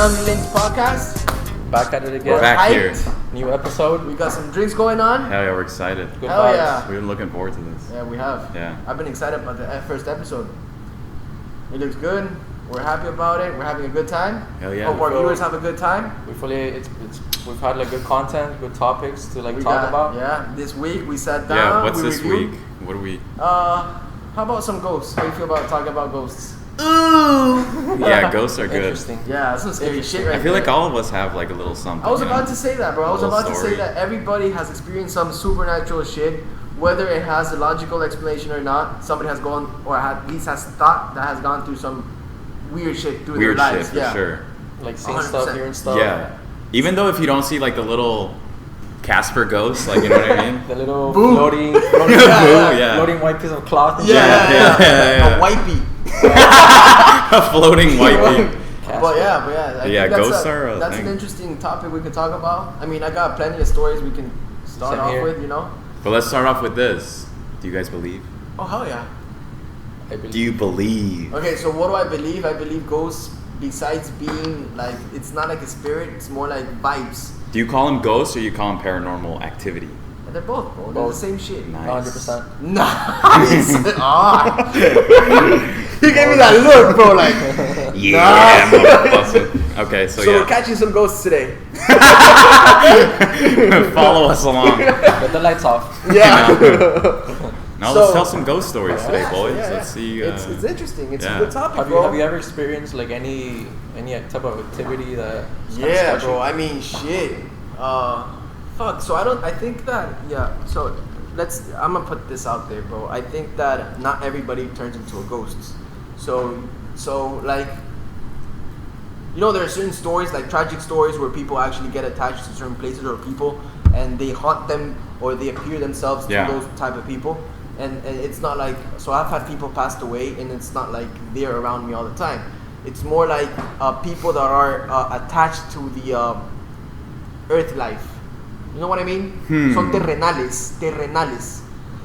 YoungLinks podcast. Back at it again. We're back here. New episode. We got some drinks going on. Hell yeah, we're excited. Good Hell vibes. yeah. We've been looking forward to this. Yeah, we have. Yeah. I've been excited about the first episode. It looks good. We're happy about it. We're having a good time. Hell yeah. Hope our viewers have a good time. We've had like good content, good topics to talk about. Yeah. This week we sat down. Yeah, what's we this reviewed. week? What are we? How about some ghosts? How do you feel about talking about ghosts? Ooh! Yeah, ghosts are good. Interesting. Yeah, that's some scary shit right I feel there. like all of us have like a little something. I was you about know? to say that, bro. I was Little about to say story. that everybody has experienced some supernatural shit, whether it has a logical explanation or not. Somebody has gone, or at least has thought that has gone through some weird shit through Weird their lives. shit for sure. Like seeing 100%. stuff, hearing stuff. Yeah. Even though if you don't see like the little Casper ghost, like you know what I mean? The little Boo. floating, Boo, yeah. floating white piece of cloth. and Yeah, shit. Yeah. a wipey. A floating white bee. Casper. But yeah, I Yeah, think that's ghosts are a that's thing. an interesting topic we could talk about. I mean, I got plenty of stories we can start Same off here. with, you know. But let's start off with this. Do you guys believe? Oh hell yeah. I believe. Do you believe? Okay, so what do I believe? I believe ghosts, besides being like, it's not like a spirit, it's more like vibes. Do you call them ghosts or you call them paranormal activity? And they're both, bro. They're Both. the same shit. Nice. 100%. Nice. Ah. You gave me that look, bro. Like, Yeah, motherfucker. Okay, so we're yeah. catching some ghosts today. Follow us along. Get the lights off. Yeah. Now So- let's tell some ghost stories today, Yeah, boys. yeah, Let's see. it's interesting. It's yeah. a good topic, Have bro. you ever experienced like any type of activity that? is kinda Yeah, sketchy? bro. I mean, shit. Fuck. So I think that. Yeah. So I'm gonna put this out there, bro. I think that not everybody turns into a ghost. So like. You know, there are certain stories, like tragic stories, where people actually get attached to certain places or people, and they haunt them or they appear themselves Yeah. to those type of people. And it's not like, so I've had people passed away, and it's not like they're around me all the time. It's more like people that are attached to the earth life. You know what I mean? Son terrenales.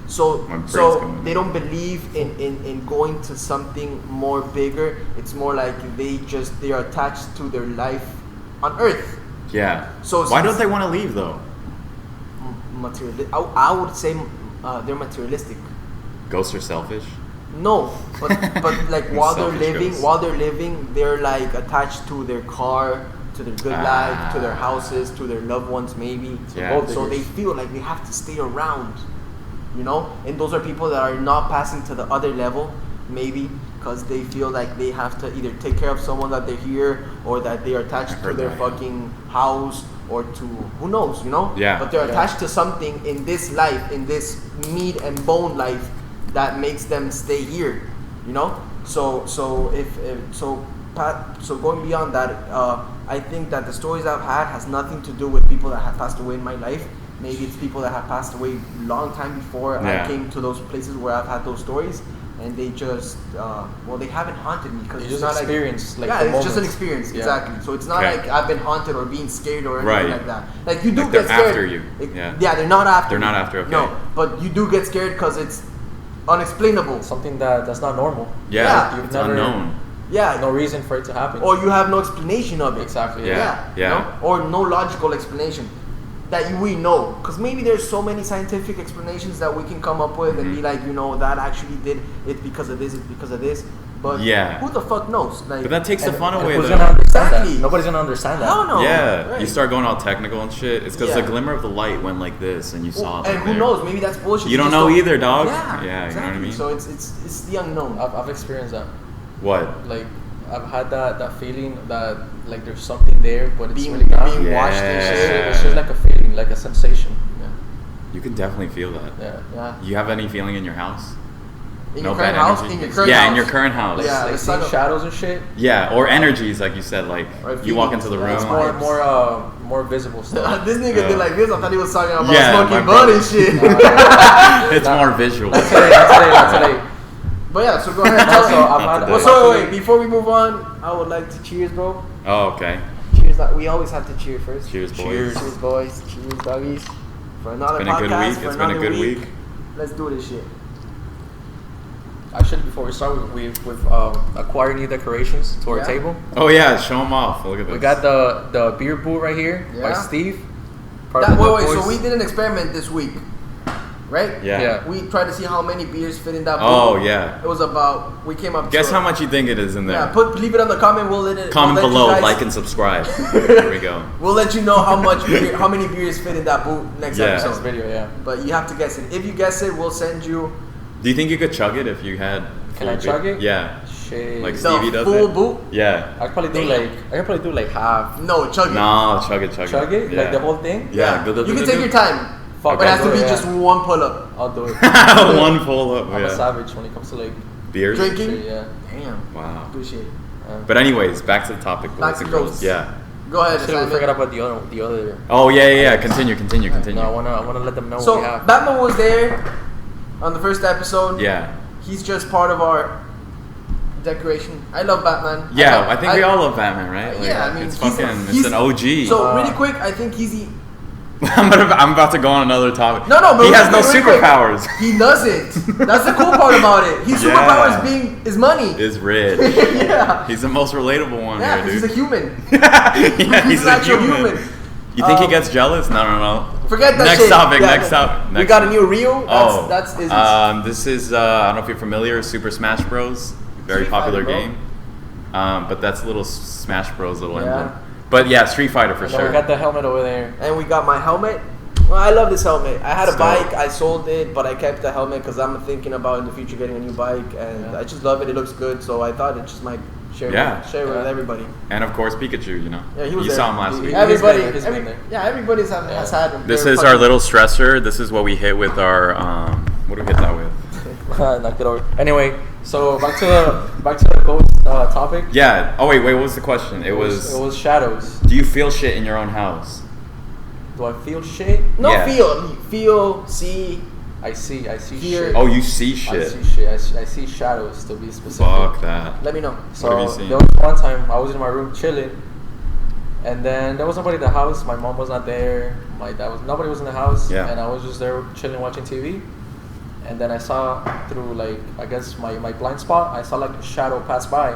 So My brain's so going. they don't believe in going to something more bigger. It's more like they are attached to their life on earth. Yeah. So Why don't they want to leave though? I would say they're materialistic. Ghosts are selfish. No, but like while Selfish ghosts. they're living, they're like attached to their car, to their good life, to their houses, to their loved ones, maybe. Yeah. So they feel like they have to stay around, you know. And those are people that are not passing to the other level, maybe because they feel like they have to either take care of someone that they're here, or that they are attached to heard their that, yeah. fucking house, or to who knows, you know. Yeah. But they're Yeah. attached to something in this life, in this meat and bone life, that makes them stay here, you know. So going beyond that, I think that the stories I've had has nothing to do with people that have passed away in my life. Maybe it's people that have passed away long time before Yeah. I came to those places where I've had those stories, and they just they haven't haunted me because You it's just not experience like, like yeah, the it's just an moment. experience. Yeah. Exactly. So it's not Okay. like I've been haunted or being scared or anything Right. like that. Like you do Like get they're scared. after you. Yeah. Yeah, they're not after. They're me. not after, okay. No, but you do get scared because it's unexplainable. Something that's not normal. Yeah. Yeah. You've It's never- unknown. Yeah. No reason for it to happen. Or you have no explanation of it. Exactly. Yeah. You know? Or no logical explanation that we know. Because maybe there's so many scientific explanations that we can come up with and be like, you know, that actually did it because of this, it's because of this. But Yeah. who the fuck knows? Like, But that takes the fun And away who's though. gonna understand Exactly. that? Nobody's gonna understand that. hell no. Yeah, Right. you start going all technical and shit. It's because Yeah. the glimmer of the light went like this, and you saw it. And like who there. knows? Maybe that's bullshit. You don't just know either, dog. Yeah, Yeah, exactly. you know what I mean. So it's the unknown. I've experienced that. What? Like I've had that feeling that like there's something there, but it's Being- really not. being watched and shit. It's just like a feeling, like a sensation. You can definitely feel that. Yeah. Yeah. You have any feeling in your house? In No your current bad house? energy? In your current Yeah, house? in your current house. Like, Yeah, like the seeing sun- shadows and shit. Yeah, or energies, like you said, like Or you walk feelings. into the Yeah, room. it's More visible stuff. This nigga Yeah. did like this. I thought he was talking about Yeah, smoking my bud brother. and shit. It's more visual. That's today. But yeah, so go ahead. Tell Also, me. I've Not had. today. Well, so wait, before we move on, I would like to cheers, bro. Oh, okay. Cheers. We always have to cheer first. Cheers, boys. Cheers, boys. Cheers, doggies. For another It's been a podcast. good week. For It's been a another good week. Let's do this shit. Actually, before we start, we've acquired new decorations to our Yeah. table. Oh yeah, show them off. Look at this. We got the beer booth right here by Yeah. Steve. Wait, so we did an experiment this week, right? Yeah. Yeah. We tried to see how many beers fit in that Oh booth. yeah. It was about, we came up Guess to how much you think it is in there. Yeah, leave it on the comment. We'll let it. Comment we'll let below, you guys- like and subscribe. There we go. We'll let you know how many beers fit in that booth next Yeah. Next episode. video, yeah. But you have to guess it. If you guess it, we'll send you Do you think you could chug it if you had? Can full I chug beer? it? Yeah. Shit. Like the Stevie does full it. boot. Yeah. I could probably do like half. No, chug it. No, chug it. Chug it? Yeah. Like the whole thing? Yeah. You can take your time. Fuck, But it has to I'll do be it, just yeah. one pull up. I'll do it. One full up. I'm a Yeah. savage when it comes to like Beers. Drinking? shit, yeah. Damn. Wow. Appreciate it. But anyways, back to the topic. Back boys to and girls. ghosts. Yeah. Go ahead. Actually, we Simon. forgot about the other. Oh yeah. Continue. No, I wanna let them know So what we have. Batman was there on the first episode. Yeah. He's just part of our decoration. I love Batman. Yeah. I think we all love Batman, right? Like, Yeah, I mean, it's he's- fucking. he's- It's an OG. So really quick, I think he's the. I'm about to go on another topic. No, but he has no really quick. superpowers. He doesn't. That's the cool part about it. His Yeah. superpowers being his money. Is rich. Yeah. He's the most relatable one Yeah, here, 'cause dude. he's a human. Yeah, He's an actual human. You think he gets jealous? No. Forget that Next shit. topic. Yeah, Next topic. We Next got a new reel. That's This is I don't know if you're familiar. Super Smash Bros. Very Street popular Fighter, bro. game. But that's little Smash Bros. Little Yeah. emblem. But yeah, Street Fighter for And then sure. we got the helmet over there. And we got my helmet. Well, I love this helmet. I had a It's bike. dope. I sold it, but I kept the helmet because I'm thinking about in the future getting a new bike, and Yeah. I just love it. It looks good, so I thought it just might share Yeah. with everybody. And of course Pikachu. You know. Yeah, he was You there. saw him last He- week. he- Everybody, He's been there. yeah, everybody's has had. This their is our fucking- little stressor. This is what we hit with our what do we hit that with? Knocked it over. Anyway, so back to the ghost topic. Yeah. Oh wait. What was the question? It was. it was shadows. Do you feel shit in your own house? Do I feel shit? No, Yeah. feel, see. I see Here. shit. Oh, you see I shit. see shit. I see shadows to be specific. Fuck that. Let me know. So What have you seen? there was one time I was in my room chilling, and then there was nobody in the house. My mom was not there. Nobody was in the house. Yeah. And I was just there chilling, watching TV. And then I saw through I guess my blind spot. I saw like a shadow pass by.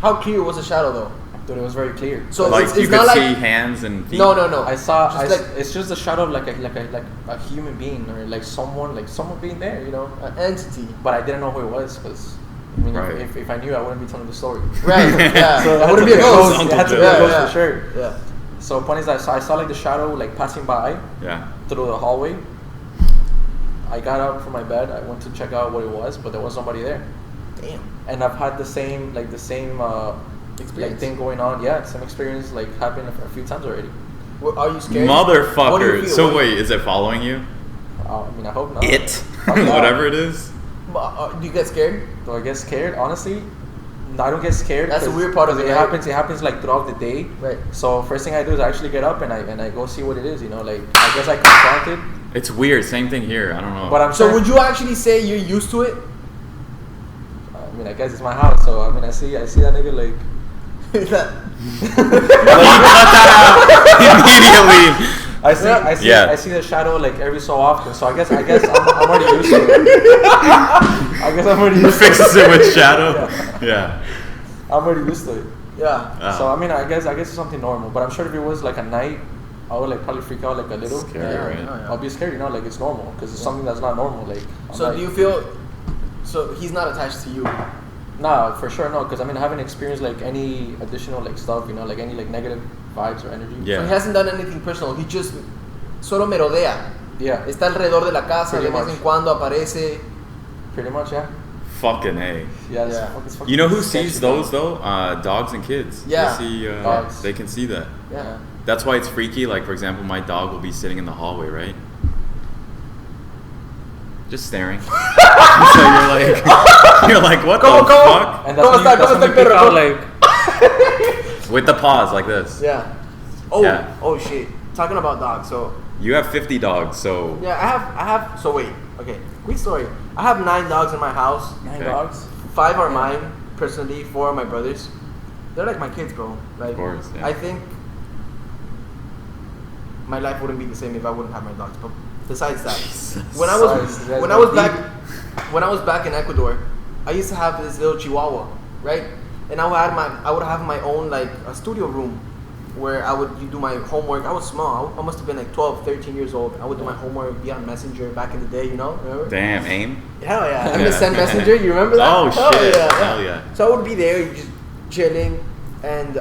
How clear was the shadow though? Dude, it was very clear. So Like it's you could not see like hands and feet. no. I saw. Just It's just the shadow of like a human being or like someone being there, you know. an entity. But I didn't know who it was because. I mean, Right. if I knew, I wouldn't be telling the story. Right. Yeah. So it wouldn't be a ghost. Uncle It had to be Joe. a ghost Yeah, for sure. Yeah. So funny is I saw like the shadow like passing by Yeah. through the hallway. I got up from my bed. I went to check out what it was, but there was nobody there. Damn. And I've had the same like Experience. thing going on. Yeah, same experience like happened a few times already. Are you scared? What do you Motherfucker. feel? So What- wait, is it following you? I mean, I hope not. It. Fuck yeah. Whatever it is. Do you get scared? Do I get scared? Honestly, no, I don't get scared. That's the 'cause- weird part of 'cause it, It right? happens. It happens like throughout the day. Right. So first thing I do is I actually get up and I go see what it is. You know, like I guess I confront it. It's weird. Same thing here. I don't know. But I'm So sure. would you actually say you're used to it? I mean, I guess it's my house, so I mean, I see that nigga like. Well, you cut that out immediately. Yeah. I see the shadow like every so often. So I guess I'm already used to it. I guess I'm already used to it. Fixes it with shadow. Yeah. I'm already used to it. Yeah. So I mean, I guess it's something normal. But I'm sure if it was like a night, I would like probably freak out like a little. Scary, Yeah, right? yeah. I'll be scared, you know, like it's normal because it's something that's not normal. Like. I'm So like, do you feel? So he's not attached to you. Nah, for sure no, because I mean I haven't experienced like any additional like stuff, you know, like any like negative vibes or energy. Yeah. So he hasn't done anything personal. He just solo merodea. Yeah. Está alrededor de la casa, de Pretty vez much. en cuando aparece. Pretty much, yeah. Fucking A. Yeah. Yeah. It's fucking You know who sketchy, sees bro. those though? Dogs and kids. Yeah. They see, Dogs. They can see that. Yeah. That's why it's freaky. Like for example, my dog will be sitting in the hallway, right? Just staring. So you're like, what Come the on, come on. fuck? And that's ¿Cómo when está? you, that's ¿Cómo when está you el pick perro? out like. With the paws like this. Yeah. Oh. Yeah. Oh shit. Talking about dogs. So You have 50 dogs, so yeah, I have. So wait. Okay. Quick story. I have 9 dogs in my house. 9 Okay. dogs. 5 are mine personally. 4 are my brothers. They're like my kids, bro. Like, Of course, yeah. I think my life wouldn't be the same if I wouldn't have my dogs. But besides that, Jesus. when I Sorry, was you guys when I go was deep. back when I was back in Ecuador, I used to have this little Chihuahua, right? And I would have my own like a studio room where I would do my homework. I was small. I must have been like 12, 13 years old. I would do my homework, be on Messenger back in the day, you know? Remember? Damn, AIM? Hell yeah. MSN Messenger, you remember that? Oh, shit. Yeah. Hell yeah. So I would be there just chilling, and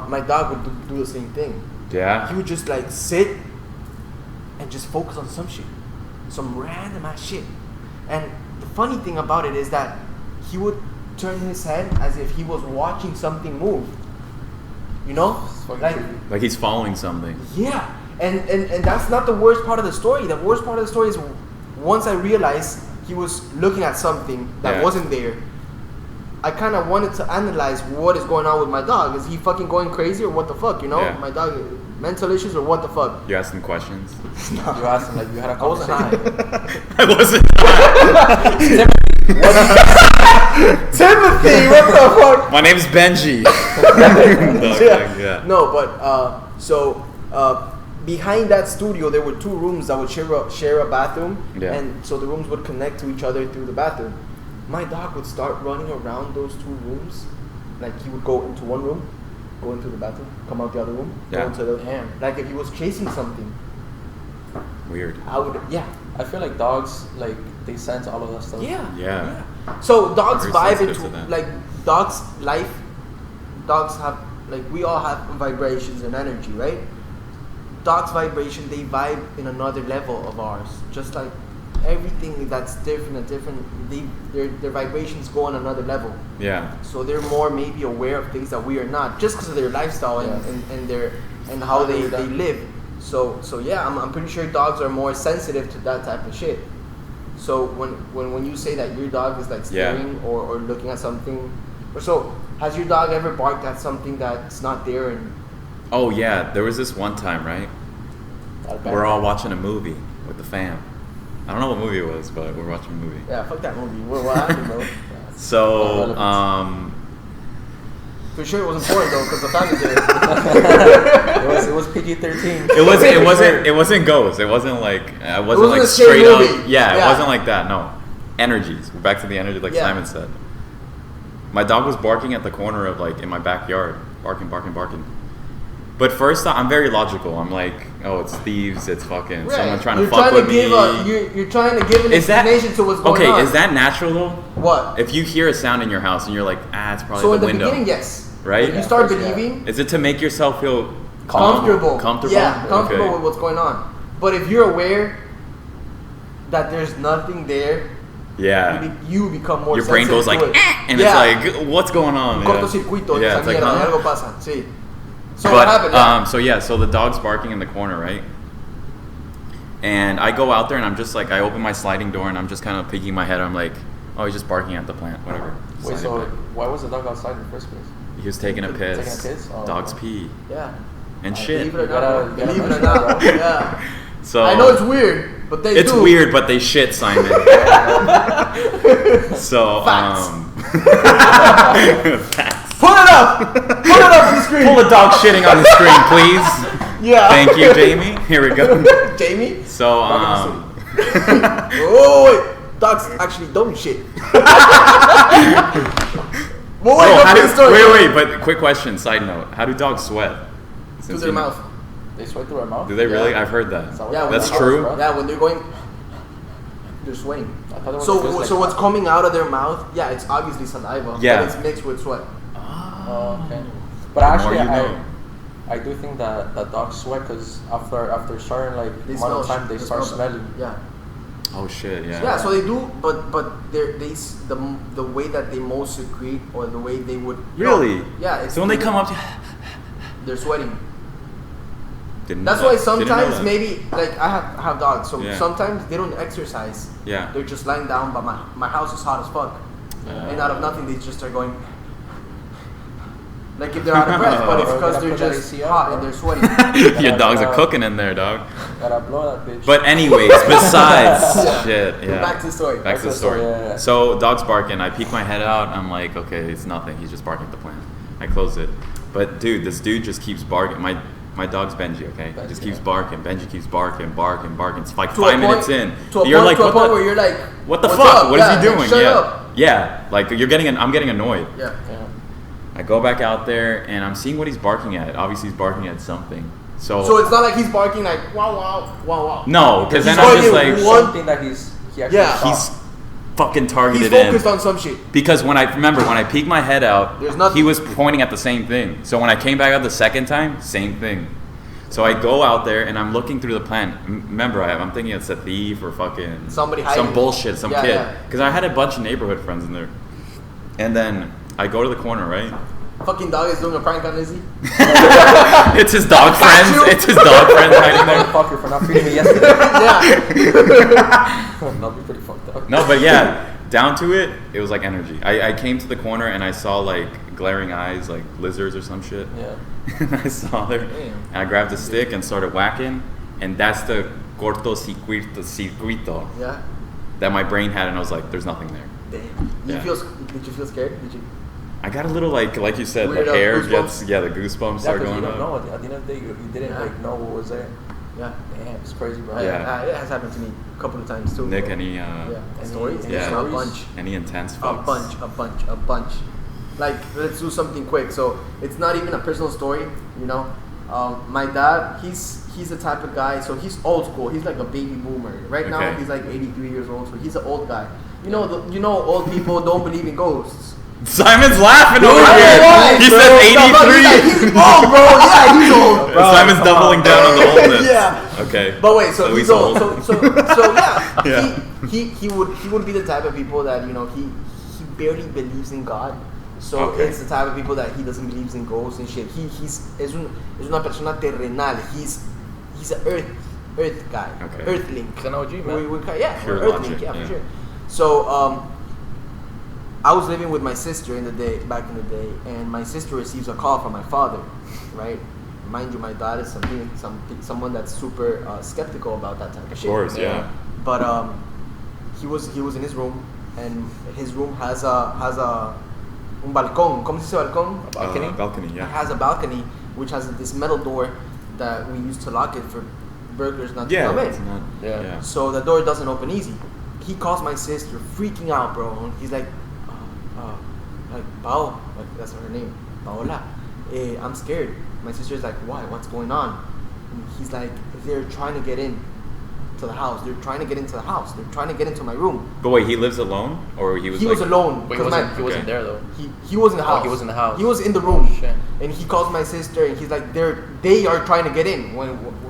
my dog would do the same thing. Yeah. He would just like sit and just focus on some shit. Some random ass shit. And the funny thing about it is that he would turn his head as if he was watching something move. You know? Like he's following something. Yeah. And that's not the worst part of the story. The worst part of the story is once I realized he was looking at something that wasn't there, I kind of wanted to analyze what is going on with my dog. Is he fucking going crazy or what the fuck? You know? Yeah. My dog, mental issues or what the fuck? You asked him questions? You asked him, like, you had a I wasn't conversation. high. I wasn't. Timothy, what the fuck? My name's Benji. Yeah. No, but behind that studio there were 2 rooms that would share a bathroom, and so the rooms would connect to each other through the bathroom. My dog would start running around those 2 rooms, like he would go into one room, go into the bathroom, come out the other room, go into the like if he was chasing something. Weird. I feel like dogs, like, they sense all of that stuff. Yeah. So dogs Very vibe sensitive into to that. like dogs life. Dogs have like we all have vibrations and energy, right? Dogs vibration, they vibe in another level of ours. Just like everything that's different, their vibrations go on another level. Yeah. So they're more maybe aware of things that we are not, just because of their lifestyle and how they live. So yeah, I'm pretty sure dogs are more sensitive to that type of shit. So when you say that your dog is like staring or looking at something, or so, has your dog ever barked at something that's not there? And Oh yeah, there was this one time, right? We're all watching a movie with the fam. I don't know what movie it was, but we're watching a movie. yeah, fuck that movie. What happened, bro? So, For sure it was important though, because the family's there. It was PG-13. It wasn't ghosts. It wasn't like it wasn't like a scary straight up. movie. Yeah, it Yeah. wasn't like that. No, energies. We're back to the energy, like Simon said. My dog was barking at the corner of like in my backyard, barking. But first, I'm very logical. I'm like, oh, it's thieves. It's fucking someone trying to fuck with me. You're trying to give an explanation to what's going on. Okay, is that natural though? What? If you hear a sound in your house and you're like, it's probably So the in the window. beginning, yes. Right? When you start believing, Is it to make yourself feel comfortable. Comfortable? Yeah, comfortable Okay. with what's going on. But if you're aware that there's nothing there, Yeah. you become more Your brain goes like, sensitive to it. and it's like, what's going on? Cortocircuito, Yeah, esa it's like, mierda, huh? algo pasa. Sí. So what happened? Yeah. So the dog's barking in the corner, right? And I go out there and I'm just like, I open my sliding door and I'm just kind of peeking my head. I'm like, oh, he's just barking at the plant, whatever. Wait, Sliding so back. why was the dog outside in the first place? He was taking a piss. Taking a piss? Oh, Dogs okay. pee Yeah. and shit. Believe it or You gotta not. Believe it or mention not. that, Yeah. So I know it's weird, but they it's do. weird, but they shit, Simon. So Facts. facts. Put it up! Put it up on the screen! Pull a dog shitting on the screen, please. Yeah. Thank you, Jamie. Here we go. Jamie? So Oh, wait. Dogs actually don't shit. Well, wait, how go do, the story. wait, but quick question, side note. How do dogs sweat? Through their mouth. They sweat through our mouth? Do they really? Yeah. I've heard that. Is that what Yeah, they That's do? true? Yeah, when they're going, they're sweating. I thought it was So, just like so what's coming out of their mouth? Yeah, it's obviously saliva. Yeah. But it's mixed with sweat. Oh, okay. But The more actually, you know. I do think that dogs sweat because after certain like They amount of smell. time they they start smell. smelling. Yeah. Oh shit, yeah. Yeah, so they do, but the way that they most secrete or the way they would. Really? Yeah. It's So when they come up to they're sweating. Didn't That's know why that. Didn't know sometimes that. maybe like I have dogs, so Yeah. sometimes they don't exercise. Yeah. They're just lying down, but my house is hot as fuck, and out of nothing they just start going. Like if they're out of breath, but it's Bro, because gotta they're put that just AC up, hot bro. and they're sweating. Your dogs are cooking in there, dog. Gotta blow that bitch. But anyways, besides Yeah. shit, yeah. Back to the story. Back to the story. Yeah. So dog's barking. I peek my head out. I'm like, okay, it's nothing. He's just barking at the plant. I close it. But dude, this dude just keeps barking. My dog's Benji, okay? He Benji, just keeps yeah. barking. Benji keeps barking. It's like To a 5 minutes point- in. To a You're point, like, to a point where you're like, what the "What's fuck? up?" What is Yeah, he doing? like, shut yeah. up. Yeah. Like I'm getting annoyed. Yeah. Yeah. I go back out there and I'm seeing what he's barking at. Obviously he's barking at something. So it's not like he's barking like wow wow wow wow. no, because then He's I'm just barking like one- Something that he actually Yeah. saw. he's fucking targeted He's focused in. on some shit. Because when I peeked my head out, There's nothing. he was pointing at the same thing. So when I came back out the second time, same thing. So I go out there and I'm looking through the plant. Remember, I'm thinking it's a thief or fucking Somebody hiding. some bullshit, some Yeah, kid. yeah. Because I had a bunch of neighborhood friends in there. And then I go to the corner, right? Fucking dog is doing a prank on Izzy. It's his dog friends. you. It's his dog friends hiding there. Motherfucker for not feeding me yesterday. Yeah. That'd be pretty fucked up. No, but yeah, down to it, it was like energy. I came to the corner and I saw like glaring eyes, like lizards or some shit. Yeah. And I saw there, and I grabbed a stick and started whacking, and that's the circuito Yeah. that my brain had, and I was like, "There's nothing there." Damn. Yeah. Did you feel scared? Did you? I got a little like you said, Weird, the hair goosebumps? gets the goosebumps Yeah, start 'cause going you don't know. up. At the end of the day, you didn't Yeah. like know what was there. Yeah. Damn, it's crazy, bro. Yeah. It has happened to me a couple of times too. Nick, bro. any Yeah. Any- Stories? any Yeah. A stories? bunch. any intense A fucks? bunch. Like, let's do something quick. So it's not even a personal story, you know. My dad, he's the type of guy. So he's old school. He's like a baby boomer. Right now, Okay. he's like 83 years old. So he's an old guy. You know, old people don't believe in ghosts. Simon's laughing over I don't here. know why, He bro. said No, but 83. He's old, bro. Yeah, he's old. Bro, Simon's come doubling on. down on the oldness. Yeah. Okay. But wait, so So he's he's old. old. So yeah, Yeah. he would be the type of people that, you know, he barely believes in God. So Okay. it's the type of people that he doesn't believe in ghosts and shit. Es una persona terrenal. He's an earth guy. Okay. Earthling. He's an OG, man. Yeah, Pure earthling. logic, Yeah, yeah. for sure. So I was living with my sister back in the day, and my sister receives a call from my father, right? Mind you, my dad is someone that's super skeptical about that type of shit. Of course, yeah. But he was in his room, and his room has un balcón. ¿Cómo se dice balcón? Balcony? Balcony, It yeah. has a balcony which has this metal door that we use to lock it for burglars not to Yeah, come it's in. not, Yeah. yeah. So the door doesn't open easy. He calls my sister, freaking out, bro. And he's like, like Pao, like that's her name, Paola. I'm scared. My sister's like, why? What's going on? And he's like, they're trying to get in to the house. They're trying to get into the house. They're trying to get into my room. But wait, he lives alone, or he was? He like, was alone. But he 'cause wasn't, he wasn't Okay. there though. he was in the Oh, house. he was in the house. He was in the room. Oh, shit. And he calls my sister, and he's like, they are trying to get in.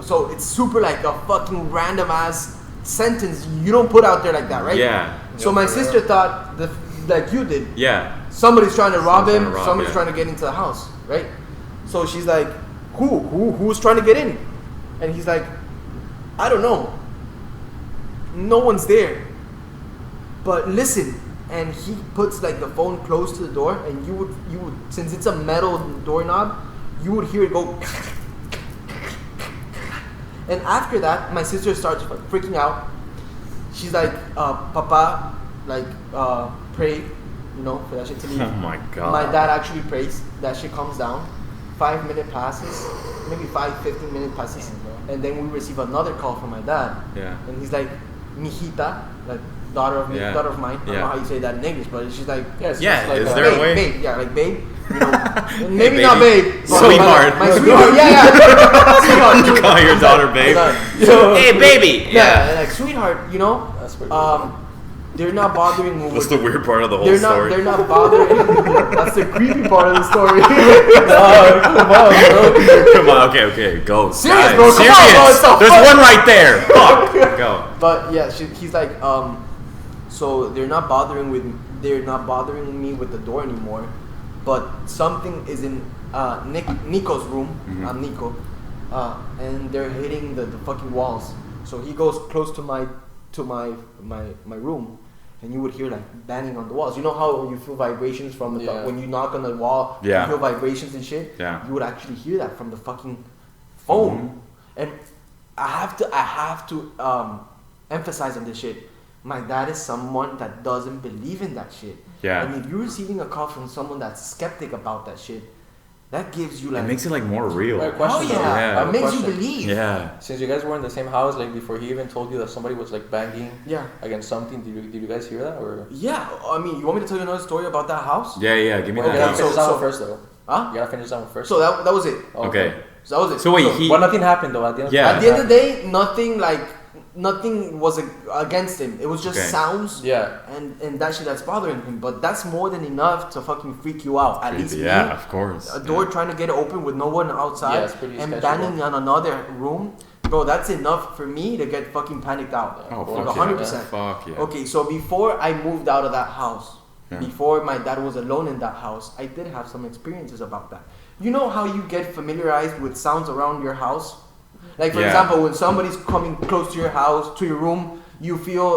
So it's super like a fucking random ass sentence you don't put out there like that, right? Yeah. So Yeah, my for sister real. thought like you did. Yeah. Somebody's trying to rob Someone's him. trying to rob, Somebody's yeah. trying to get into the house, right? So she's like, who's trying to get in? And he's like, I don't know. No one's there. But listen, and he puts like the phone close to the door, and you would since it's a metal doorknob, you would hear it go. And after that, my sister starts freaking out. She's like, Papa, like, pray, you know, for that shit to leave. Oh my god. My dad actually prays. That shit comes down. 5 minute passes, maybe 15 minute passes, and then we receive another call from my dad. Yeah. And he's like, mijita, like daughter of Yeah. daughter of mine. I don't know Yeah. how you say that in English, but she's like, Yeah, it's Yeah, just like is a- there a babe, way? babe, yeah, like babe. You know, Hey, maybe not baby. babe, but Sweetheart. my sweetheart, yeah, sweetheart. You call your daughter babe. Hey, baby. Yeah, like sweetheart, you know. That's pretty cool. They're not bothering me. What's with- the weird part of the whole They're story? not bothering. That's the creepy part of the story. Come on, bro. Come on, okay, go. Serious, Guys, bro, come on, serious. bro, it's so There's fun. one right there. Fuck. Go. But yeah, he's like, so they're not bothering me with the door anymore, but something is in Nico's room. Mhm. I'm Nico, and they're hitting the fucking walls. So he goes close to my room, and you would hear like banging on the walls. You know how you feel vibrations from the Yeah. when you knock on the wall, Yeah. you feel vibrations and shit. Yeah. You would actually hear that from the fucking phone. Mhm. And I have to emphasize on this shit. My dad is someone that doesn't believe in that shit. Yeah. And if you're receiving a call from someone that's skeptic about that shit, that gives you It like. makes it like more real. Right, Oh question, though. I yeah, have it a makes you question. believe. Yeah. Since you guys were in the same house, like before he even told you that somebody was like banging Yeah. against something, did you guys hear that or? Yeah, I mean, you want me to tell you another story about that house? Yeah. Give me Well, that. you gotta house. finish that so- one first though. Huh? You gotta finish that one first. So that was it. Okay. So that was it. So wait, But nothing happened though at the end. Yeah. At the end of the day, nothing was against him. It was just Okay. sounds. Yeah. And that shit that's bothering him. But that's more than enough to fucking freak you out. At least Yeah, me, of course. a door trying to get open with no one outside Yeah, it's pretty and sketchy, banging bro. on another room. Bro, that's enough for me to get fucking panicked out. Oh, Like fuck 100%. yeah. Fuck yeah. Okay, so before I moved out of that house, Yeah. before my dad was alone in that house, I did have some experiences about that. You know how you get familiarized with sounds around your house? Like for Yeah. example, when somebody's coming close to your house, to your room, you feel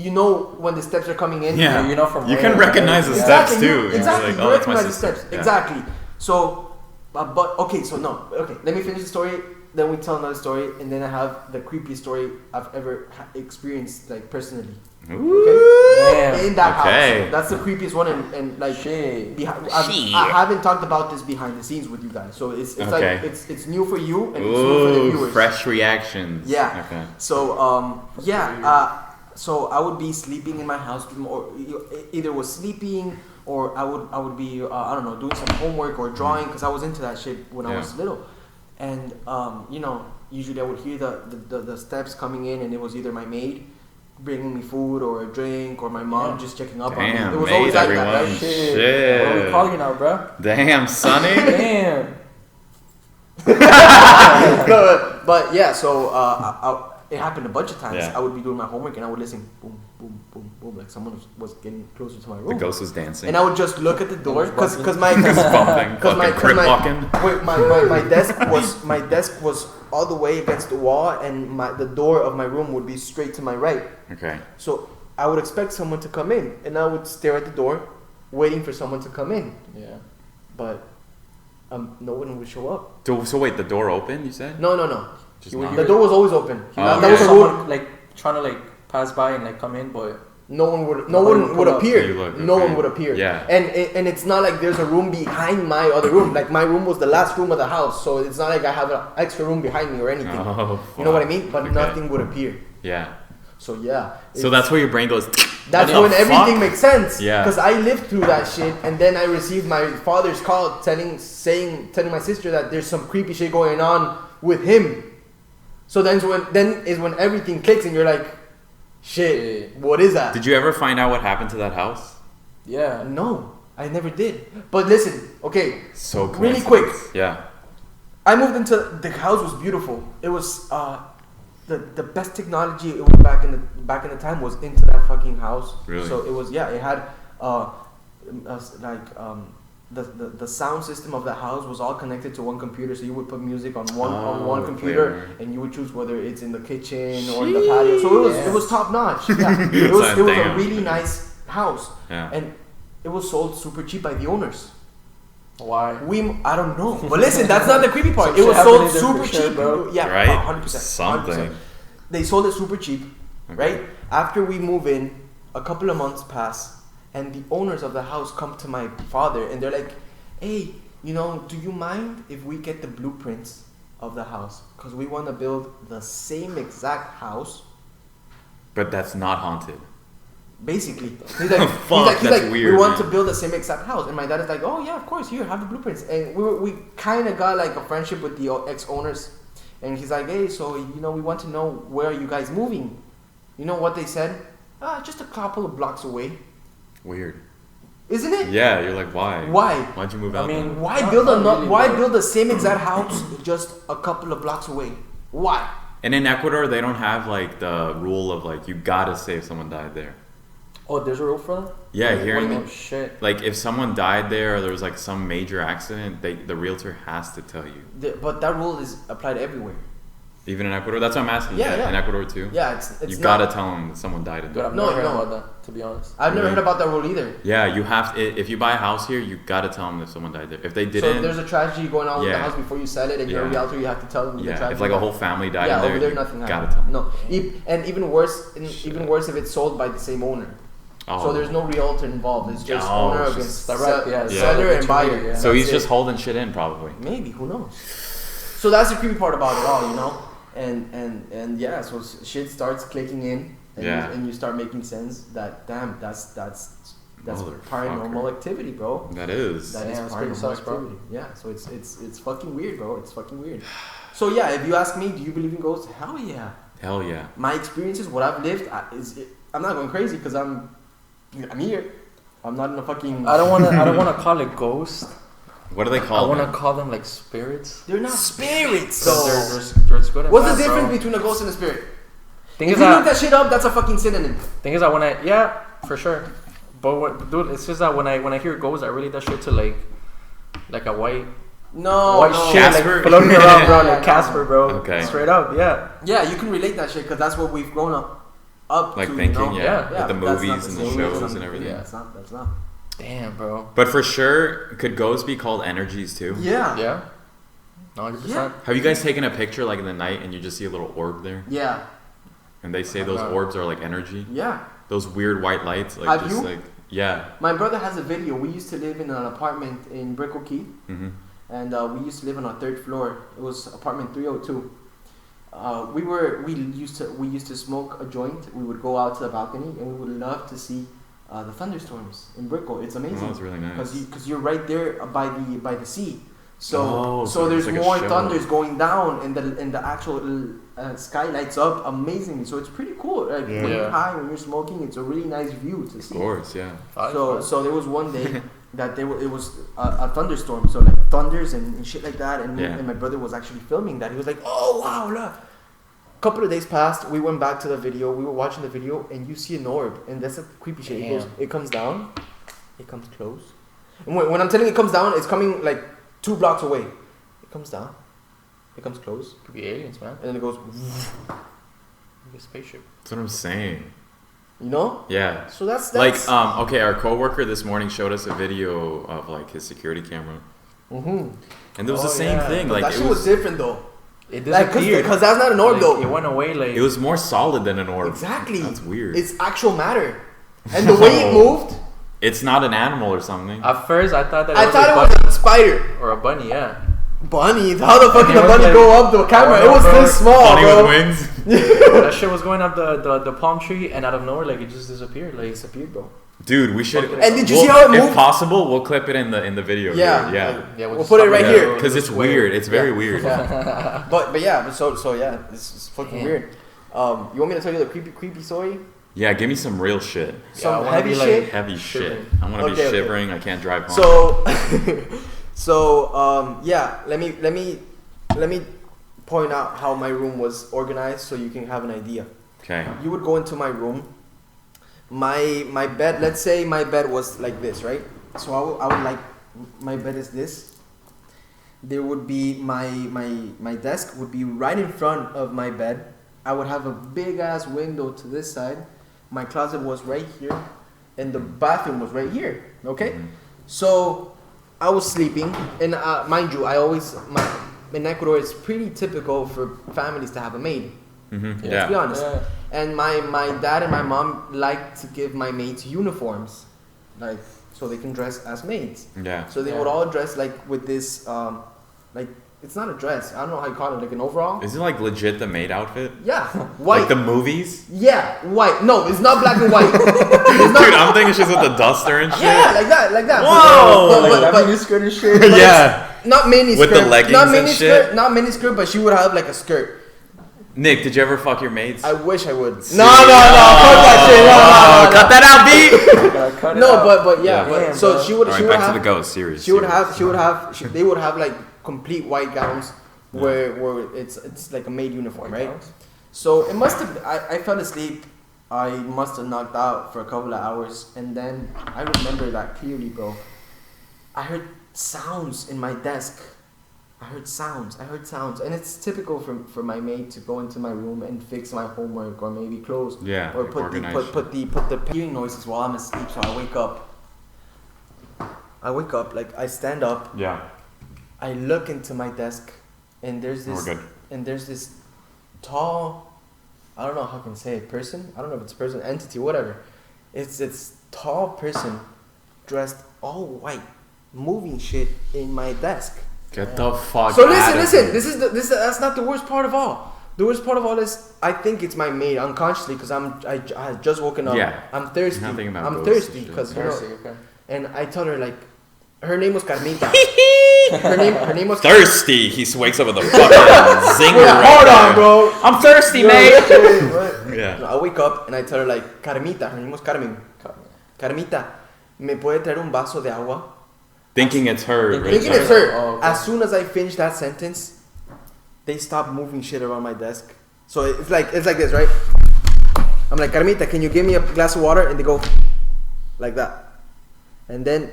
you know when the steps are coming in. Yeah. You know from You where, can recognize the yeah. steps Exactly, too. you, You're exactly. like, You oh, that's my recognize the sister. steps. Yeah. Exactly. So, but okay, so no, okay. Let me finish the story. Then we tell another story, and then I have the creepiest story I've ever experienced, like personally. Ooh. Damn. In that Okay. house. That's the creepiest one, and like Shit. I haven't talked about this behind the scenes with you guys, so it's Okay. like it's new for you and it's new for the Ooh, viewers. fresh reactions. Yeah. Okay. So so I would be sleeping in my house, or either was sleeping, or I would be I don't know, doing some homework or drawing because I was into that shit when I Yeah. was little, and usually I would hear the steps coming in, and it was either my maid bringing me food or a drink, or my mom just checking up on me. Damn, It was maid, always like everyone. that, right? Shit. What do we Shit. call you now, bro? Damn, Sonny. Damn. but yeah, so it happened a bunch of times. Yeah. I would be doing my homework and I would listen, boom, boom, boom, boom, like someone was getting closer to my The room. ghost was dancing. And I would just look at the door because my bumping, because fucking crip walking. my desk was all the way against the wall, and the door of my room would be straight to my right. Okay. So I would expect someone to come in, and I would stare at the door, waiting for someone to come in. Yeah. But no one would show up. So wait, the door opened? You said? No. Just You were not. The door was always open. Oh, That okay. was a someone rule. like trying to like pass by and like come in, but No one would Nobody would appear. You look, No okay. one would appear. Yeah. And it's not like there's a room behind my other room. Like my room was the last room of the house, so it's not like I have an extra room behind me or anything. Oh, You know what I fuck. mean? But Okay. nothing would appear. Yeah. So yeah. So that's where your brain goes. That's what the when everything fuck? makes sense. Yeah. Because I lived through that shit, and then I received my father's call telling my sister that there's some creepy shit going on with him. So then is when everything clicks, and you're like, shit, what is that? Did you ever find out what happened to that house? yeah. No, I never did. But listen, okay, So really coincidence. quick. Yeah. I moved into the house was beautiful. It was the best technology it was back in the time was into that fucking house. Really? So it was it had the sound system of the house was all connected to one computer. So you would put music on one computer, clear. and you would choose whether it's in the kitchen or in the patio. So it was top notch. Yeah, it was a Damn. really nice house, Yeah. and it was sold super cheap by the owners. Why? I don't know. But listen, that's not the creepy part. Some It was shit sold happened in super there for sure, cheap. bro. Yeah, Right? 100%. Something. They sold it super cheap, Okay. right? After we move in, a couple of months pass, and the owners of the house come to my father, and they're like, hey, do you mind if we get the blueprints of the house? Because we want to build the same exact house. But that's not haunted. Basically, he's like, Fuck, that's weird, we want man. to build the same exact house, and my dad is like, oh yeah, of course, here, have the blueprints. And we kind of got like a friendship with the ex-owners, and he's like, hey, so we want to know where are you guys moving? You know what they said? Just a couple of blocks away, Weird. isn't it? Yeah, you're like, why? Why? Why'd you move I out? mean, then? Why Not- build not really, why bro. build the same exact house just a couple of blocks away? Why? And in Ecuador, they don't have like the rule of like you gotta say if someone died there. Oh, there's a rule for that? Yeah, here What do you in mean? Oh shit. like if someone died there or there was like some major accident, the realtor has to tell you. But that rule is applied everywhere. Even in Ecuador, that's what I'm asking. Yeah, yeah. In Ecuador too. Yeah, it's You not- gotta tell them that someone died in Good, there. I've No, never heard no. about that, to be honest. I've never Really? heard about that rule either. Yeah, you have if you buy a house here, you gotta tell them if someone died there. If they So didn't, if there's a tragedy going on with the Yeah. house before you sell it, and you're a Yeah. realtor, you have to tell them the yeah, tragedy. if like a whole family died yeah, in there, over there you nothing gotta happened. tell them. No, and even worse if it's sold by the same owner. Oh. So there's no realtor involved. It's just Oh, owner it's against just direct, seller and buyer. Yeah. So he's That's just it. holding shit in, probably. Maybe, who knows? So that's the creepy part about it all, you know. And yeah, so shit starts clicking in, and you start making sense. That damn, that's paranormal activity, bro. That is. That is it's pretty paranormal sus, bro. activity. Yeah, so it's fucking weird, bro. It's fucking weird. So yeah, if you ask me, do you believe in ghosts? Hell yeah. Hell yeah. My experiences, what I've lived, I'm not going crazy because I'm here. I'm not in a fucking. I don't wanna call it ghost. What do they I call want them? to call them like spirits. They're not spirits. So So there's good and what's the bad, difference bro. between a ghost and a spirit? Thing If is you that look that shit up, that's a fucking synonym. Thing is that when for sure, but dude, it's just that when I hear ghosts, I relate that shit to like a white No, shit Casper? like floating around, bro, Yeah, like Casper, bro. Okay. Straight up, yeah. Yeah, you can relate that shit because that's what we've grown up Like to. thinking, you know? yeah. Yeah, With the but that's not movies and the same. shows and everything. Yeah, that's not. Damn, bro. But for sure, could ghosts be called energies too? Yeah. Yeah. 100%. Yeah. Have you guys taken a picture like in the night and you just see a little orb there? Yeah. And they say those orbs are like energy? Yeah. Those weird white lights? Like Have just you? like, yeah. My brother has a video. We used to live in an apartment in Brickell Key, Mm-hmm. and we used to live on our third floor. It was apartment 302. We used to smoke a joint. We would go out to the balcony, and we would love to see the thunderstorms in Brickell. It's amazing. Oh, that's really nice. Because you're right there by the sea. So Oh, so there's it's like a more show. thunders going down, and the actual sky lights up amazingly. So it's pretty cool. Like, Yeah. when you're Yeah. high, when you're smoking, it's a really nice view to see. Of course, yeah. So there was one day that it was a thunderstorm, so like thunders and shit like that, and, Yeah. and my brother was actually filming that. He was like, "Oh wow, look." Couple of days passed, we went back to the video, we were watching the video, and you see an orb, and that's a creepy shit. It comes down, it comes close, and when I'm telling you it comes down, it's coming like 2 blocks away. It comes down, it comes close, Could be aliens, man. and then it goes, Like a spaceship. That's what I'm saying. you know? Yeah. So that's Like, okay, our coworker this morning showed us a video of like his security camera. Mm-hmm. And it was Oh, the same yeah. thing. Like that it shit was different though. It Like, disappeared. because that's not an orb Like, though. it went away like. it was more solid than an orb. Exactly. That's weird. It's actual matter. And the way it moved, It's not an animal or something. At first, I thought that I was thought a it bunny was a spider. or a bunny. Yeah. Bunny? How the fuck can It a was bunny like- go up the camera? I It don't was know, this small, Bunny bro. with wings. That shit was going up the palm tree, and out of nowhere, like it just disappeared. Like Disappeared, bro. Dude, we should. And did you see how it If moved? possible, we'll clip it in the video. Yeah. here. Yeah. yeah, We'll just put it stop right there. here. Because it's weird. It's very weird. Yeah. but yeah, so yeah, it's fucking Damn. weird. You want me to tell you the creepy story? Yeah, give me some real shit. Some I wanna heavy be, like, shit. Heavy Shivering. shit. I want to be Okay, okay. shivering. I can't drive home. So yeah, let me point out how my room was organized so you can have an idea. Okay. You would go into my room. My bed, let's say my bed was like this, right? So I would like, my bed is this. There would be my desk would be right in front of my bed. I would have a big ass window to this side. My closet was right here, and the bathroom was right here. Okay, so I was sleeping, and mind you, in Ecuador it's pretty typical for families to have a maid. Mm-hmm. Let's be Yeah. honest. Yeah. And my dad and my mom like to give my maids uniforms, like so they can dress as maids. Yeah. So they Yeah. would all dress like with this, like it's not a dress. I don't know how you call it, like an overall. Is it like legit the maid outfit? Yeah, white. Like the movies? Yeah, white. No, it's not black and white. It's not, Dude, I'm thinking she's with the duster and shit. yeah, like that. Whoa! But mini skirt and shit. Yeah. not mini With skirt. the leggings not and mini shit? skirt. Not mini skirt, but she would have like a skirt. Nick, did you ever fuck your maids? I wish I would. See? No, fuck that shit. No. Cut that out, B. No, but yeah, Yeah. but Damn, so bro. she would All she right, would back have to the ghost series. they would have like complete white gowns where it's like a maid uniform, right? So it must have I fell asleep. I must have knocked out for a couple of hours, and then I remember that clearly, bro. I heard sounds in my desk. I heard sounds, and it's typical for my maid to go into my room and fix my homework or maybe clothes. Yeah, Or like put organize the hearing noises while I'm asleep, so I wake up, like I stand up, Yeah. I look into my desk, and there's We're good. this tall, I don't know how I can say it, person. I don't know if it's a person, entity, whatever. It's this tall person dressed all white, moving shit in my desk. Get the fuck. So out listen. of here. That's not the worst part of all. The worst part of all is I think it's my maid unconsciously because I just woken up. Yeah. I'm thirsty. Nothing about I'm ghosts thirsty and shit. because Okay. and I tell her like, her name was Carmita. her name was Thirsty. He wakes up with a fucking zinger. Yeah, right hold on, there. bro. I'm thirsty, Yo, mate. shit, what? Yeah. No, I wake up and I tell her like, Carmita. Her name was Carmen. Carmita, ¿me puede traer un vaso de agua? Thinking it's her. right? Thinking it's her. Oh, okay. As soon as I finish that sentence, they stop moving shit around my desk. So it's like this, right? I'm like, Carmita, can you give me a glass of water? And they go like that. And then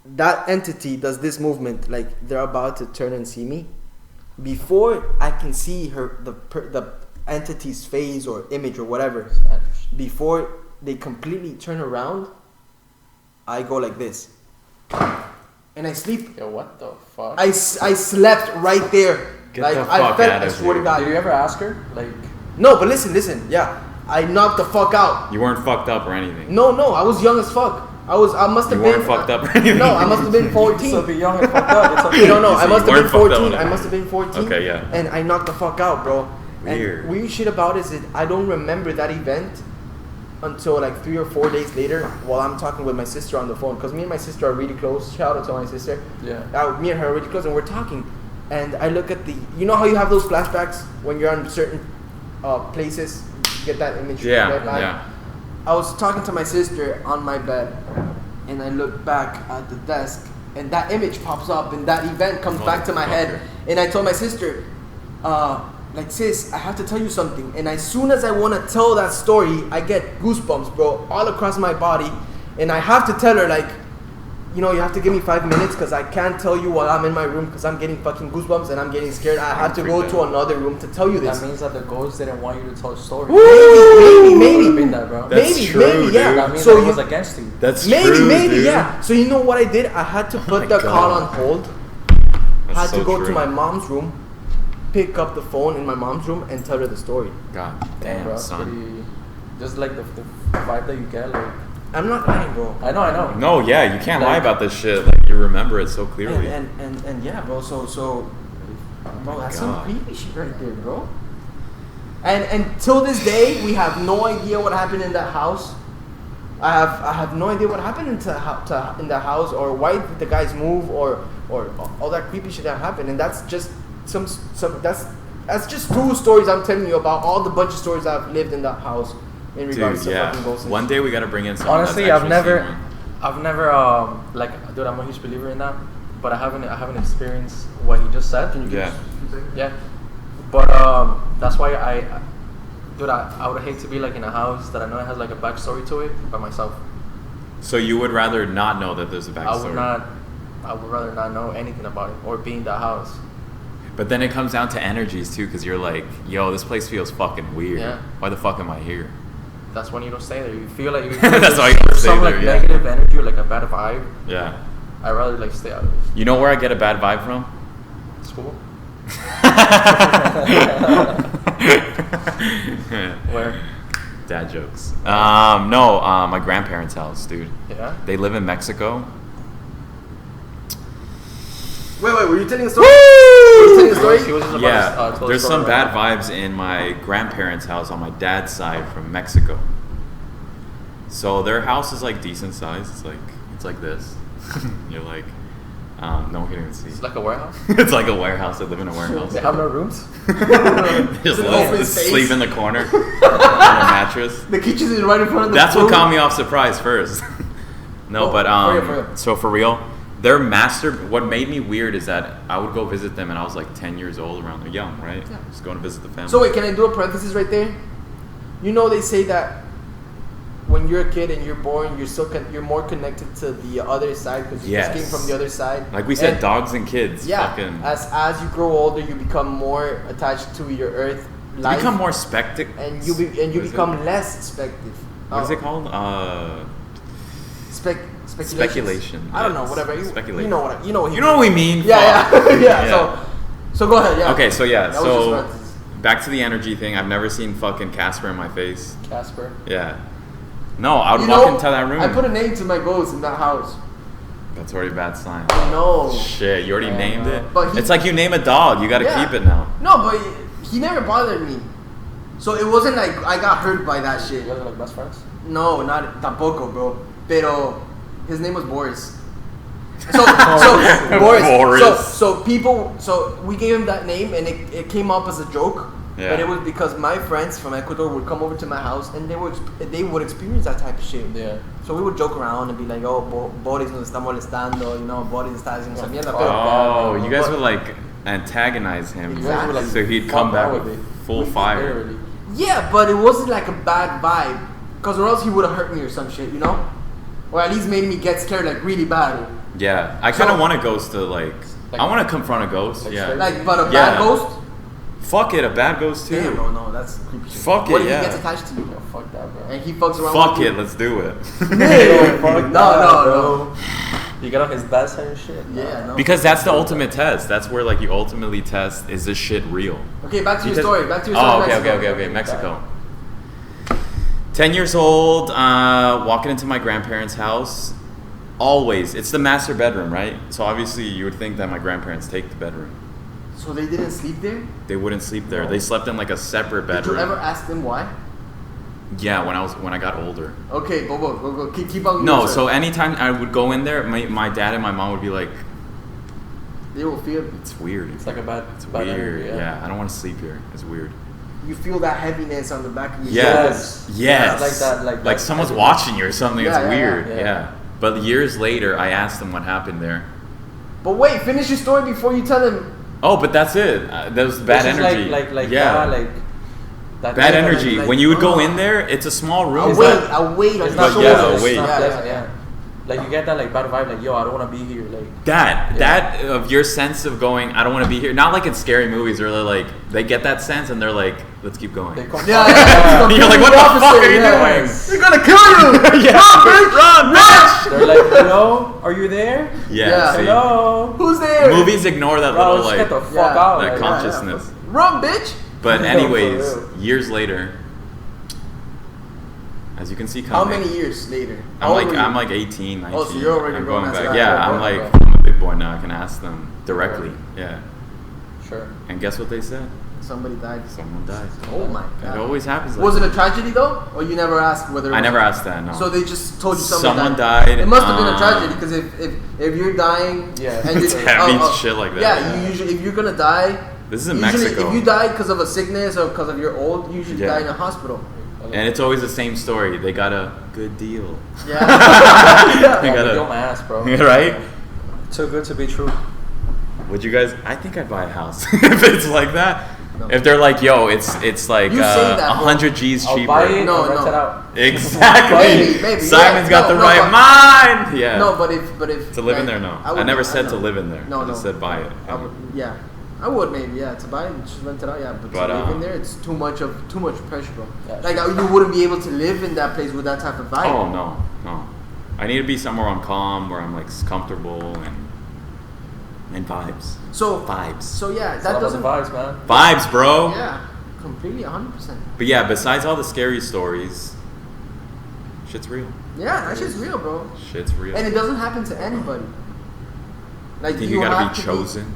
that entity does this movement, like they're about to turn and see me. Before I can see the entity's face or image or whatever, before they completely turn around, I go like this. And I sleep. Yo, what the fuck? I slept right there. Get like the I fuck felt, out I of swear to here. God. Did you ever ask her? Like, No, but listen, yeah. I knocked the fuck out. You weren't fucked up or anything. No, I was young as fuck. I must have You been weren't fucked up or anything. No, I must have been 14. so be young and fucked up. It's okay. No, I You must have been weren't fucked up 14. on I it. must have been 14. Okay, yeah. And I knocked the fuck out, bro. Weird. And weird shit about it is that I don't remember that event until like 3 or 4 days later while I'm talking with my sister on the phone. Because me and my sister are really close. Shout out to my sister. Yeah. Me and her are really close and we're talking. And I look at you know how you have those flashbacks when you're on certain places? You get that image. Yeah. I was talking to my sister on my bed, and I look back at the desk, and that image pops up, and that event comes back to my head. And I told my sister, like, sis, I have to tell you something. And as soon as I want to tell that story, I get goosebumps, bro, all across my body. And I have to tell her, like, you know, you have to give me 5 minutes because I can't tell you while I'm in my room because I'm getting fucking goosebumps and I'm getting scared. I have to go to another room to tell you this. That means that the ghost didn't want you to tell a story. Maybe. Been that, bro. That's true, yeah. dude. That means So that it you- was against you. That's Maybe, true, dude. yeah. So you know what I did? I had to put my the call God. on hold. That's Had to so go true. to my mom's room, pick up the phone in my mom's room, and tell her the story. God Damn, damn, bro. It's son. pretty, just like the vibe that you get, like. I'm not lying, bro. I know. No, yeah, you can't lie Like- about this shit. Like, you remember it so clearly. And yeah, bro. So, bro, that's some God. creepy shit right there, bro. And till this day, we have no idea what happened in that house. I have no idea what happened in the house or why did the guys move or all that creepy shit that happened. And that's just that's just 2 stories I'm telling you about all the bunch of stories I've lived in that house in regards Dude, to yeah. fucking ghosts. and One shit. day we gotta bring in someone Honestly, that's I've actually never, seen one. like, dude, I'm a huge believer in that, but I haven't experienced what he just said. Yeah. Yeah. But that's why I would hate to be like in a house that I know it has like a backstory to it by myself. So you would rather not know that there's a backstory? I would rather not know anything about it or be in that house. But then it comes down to energies too, because you're like, yo, this place feels fucking weird. Yeah. Why the fuck am I here? That's when you don't stay there. You feel like That's why you don't stay some there, like yeah. negative energy or like a bad vibe. Yeah. I'd rather like stay out of it. You know where I get a bad vibe from? School. Where? Dad jokes. No, my grandparents' house, dude. Yeah. They live in Mexico. Wait, were you telling a story? Were you telling a story? He was just about Yeah, to, tell there's a story some right bad vibes in my grandparents' house on my dad's side from Mexico. So their house is like decent size. It's like this. You're like, no one can even see. It's like a warehouse. It's like a warehouse. They live in a warehouse. They have no rooms. Just an open sleep space. in the corner on a mattress. The kitchen is right in front of the That's what room. caught me off surprise first. No, Oh, but for real. so for real, their master. What made me weird is that I would go visit them, and I was like 10 years old, around there, young, right? Yeah. Just going to visit the family. So wait, can I do a parenthesis right there? You know they say that when you're a kid and you're born, you're more connected to the other side because you just Yes. came from the other side. Like we said, And- dogs and kids. Yeah. Fucking, As you grow older, you become more attached to your earth you life, become more spectic. and you become less speculative. What is it called? Speculation. I don't know. yes. Whatever. Speculation. You know what. You know what. You know what we mean. Yeah, Fuck. yeah, yeah. So go ahead. Yeah. Okay, so yeah, That was just so parenthesis. back to the energy thing. I've never seen fucking Casper in my face. Casper. Yeah. No, I would walk into that room. I put a name to my ghost in that house. That's already a bad sign. No. Shit, you already named it? But It's like you name a dog. You gotta keep it now. No, but he never bothered me. So it wasn't like I got hurt by that shit. You guys are like best friends? No, not tampoco, bro. Pero his name was Boris. Boris. So people, so we gave him that name, and it came up as a joke. Yeah. But it was because my friends from Ecuador would come over to my house, and they would experience that type of shit. Yeah. So we would joke around and be like, "Oh, Boris nos está molestando," you know, Boris está haciendo esa mierda. Oh, you guys would like antagonize him, Exactly. Like, so he'd come back with full fire. Literally. Yeah, but it wasn't like a bad vibe, cause or else he would have hurt me or some shit, you know, or at least made me get scared like really bad. Yeah, I kind of So- want a ghost to like I want to confront a ghost. Like, Yeah. Like, but a Yeah. bad ghost. Fuck it, a bad ghost too. Damn, bro, no, that's creepy shit. Fuck What it, if yeah. he gets attached to you, Yeah, fuck that, bro. and he fucks around? Fuck with it, you? let's do it. Hey, Fuck no, that, no. You get on his bad side and shit? Yeah, no. Because that's the ultimate test. That's where like you ultimately test, is this shit real? Okay, back to your Because- story. Back to your story. Oh, okay, Mexico. okay. Mexico. 10 years old, walking into my grandparents' house. Always, it's the master bedroom, right? So obviously you would think that my grandparents take the bedroom. So they didn't sleep there? They wouldn't sleep there. They slept in like a separate Did bedroom. you ever ask them why? Yeah, when I got older. Okay, go. Keep on. No, your so story. anytime I would go in there, my dad and my mom would be like, They will feel. "It's weird. It's like a bad, It's bad weird. energy, Yeah, I don't want to sleep here. It's weird." You feel that heaviness on the back of your Yes. shoulders. Yes. Like that, like that someone's heavy- watching you or something. Yeah, It's yeah, weird. yeah. Yeah. But years later, I asked them what happened there. But wait, finish your story before you tell them. Oh, but that's it. That was bad It's just energy. Like yeah. that, like that. Bad Yeah, energy. like, when you would go oh. in there, it's a small room. A It's weight, not- a weight on It's your not But yeah, shoulders. a weight. It's not Yeah, pleasant, yeah. yeah. Like you get that like bad vibe, like yo, I don't want to be here, like. That of your sense of going, I don't want to be here. Not like in scary movies where they're like, they get that sense and they're like, let's keep going. They come Yeah, And you're like, what the fuck are you yeah. doing? They're gonna kill you. Yeah, run, bitch! They're like, hello, are you there? Yeah, Yeah. see, Hello. Who's there? movies ignore that Bro, little just get the like fuck Yeah. out. that like, consciousness. Run, bitch. But No, anyways, for real. years later, as you can see How coming. many years later? I'm How old were you? like 18, 19. Oh, so you're already I'm grown going as a back. guy. Yeah, Yeah, I'm bro, like, bro. I'm a big boy now. I can ask them directly. Yeah. Sure. And guess what they said? Somebody died. Someone died. Oh my god. It always happens. Like Was it that. a tragedy though, or you never asked whether? It I was never asked that. No. So they just told you Someone died. died, It must have been a tragedy um, because if you're dying, Yeah. and you, That means shit like that. Yeah, you usually if you're gonna die. This is in usually, Mexico. if you die because of a sickness or because of you're old, you usually Yeah. die in a hospital. And it's always the same story. They got a good deal. Yeah. They got Yo, a my ass, bro. right. Too good to be true. Would you guys? I think I'd buy a house if it's like that. No. If they're like, yo, it's like You say that, bro. 100 G's I'll cheaper. buy it No, and rent no. it out. Exactly. Maybe, Simon's yeah. got the No, right but- mind. Yeah. No, but if to live in like, there, no. I would- never said know. to live in there. No, I just no. said buy it. I would, yeah, I would maybe, yeah, to buy it and just rent it out, yeah. But But, to live in there, it's too much pressure, bro. Yeah, Like you wouldn't be able to live in that place with that type of vibe. Oh no. I need to be somewhere I'm calm, where I'm like comfortable and vibes. So Vibes. So yeah, It's that all about doesn't. the vibes, man. Vibes, bro. Yeah, completely, 100%. But yeah, besides all the scary stories, shit's real. Yeah, that shit's real, bro. Shit's real. And it doesn't happen to anybody. Like I think you gotta have be to chosen.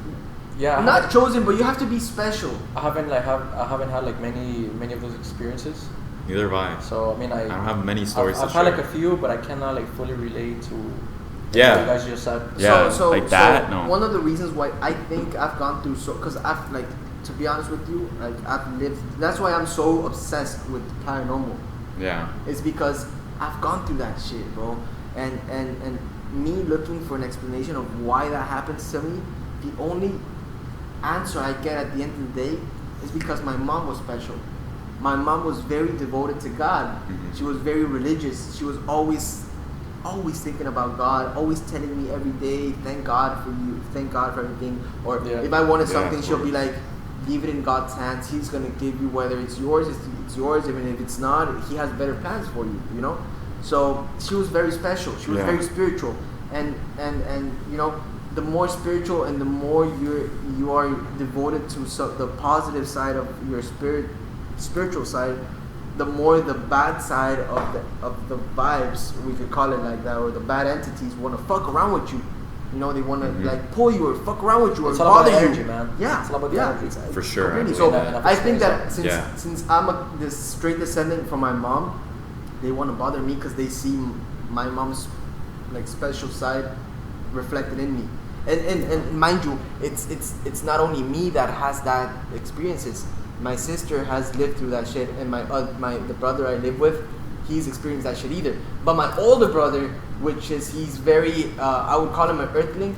Yeah. I Not haven't- chosen, but you have to be special. I haven't had like many of those experiences. Neither have I. So I mean, I don't have many stories I've to had share. like a few, but I cannot like fully relate to. Yeah. What you guys just said. Yeah, like that, no. One of the reasons why I think I've gone through because I've like, to be honest with you, like I've lived. That's why I'm so obsessed with paranormal. Yeah. It's because I've gone through that shit, bro. And me looking for an explanation of why that happens to me, the only answer I get at the end of the day is because my mom was special. My mom was very devoted to God. Mhm. She was very religious. She was always thinking about God, always telling me every day, thank God for you, thank God for everything. Or Yeah. if I wanted Yeah, something, of she'll be course. like, leave it in God's hands. He's gonna give you, whether it's yours, it's yours. Even if it's not, He has better plans for you. You know. So she was very special. She was Yeah. very spiritual, and you know, the more spiritual and the more you are devoted to the positive side of your spiritual side, the more the bad side of the vibes, we could call it like that, or the bad entities want to fuck around with you. You know, they want to like pull you or fuck around with you or bother you. Energy, man. Yeah, it's all about the energy. For sure. Completely. So I think that since I'm this straight descendant from my mom, they want to bother me because they see my mom's like special side reflected in me. And mind you, it's not only me that has that experiences. My sister has lived through that shit, and the brother I live with, he's experienced that shit either. But my older brother, which is he's very I would call him an earthling,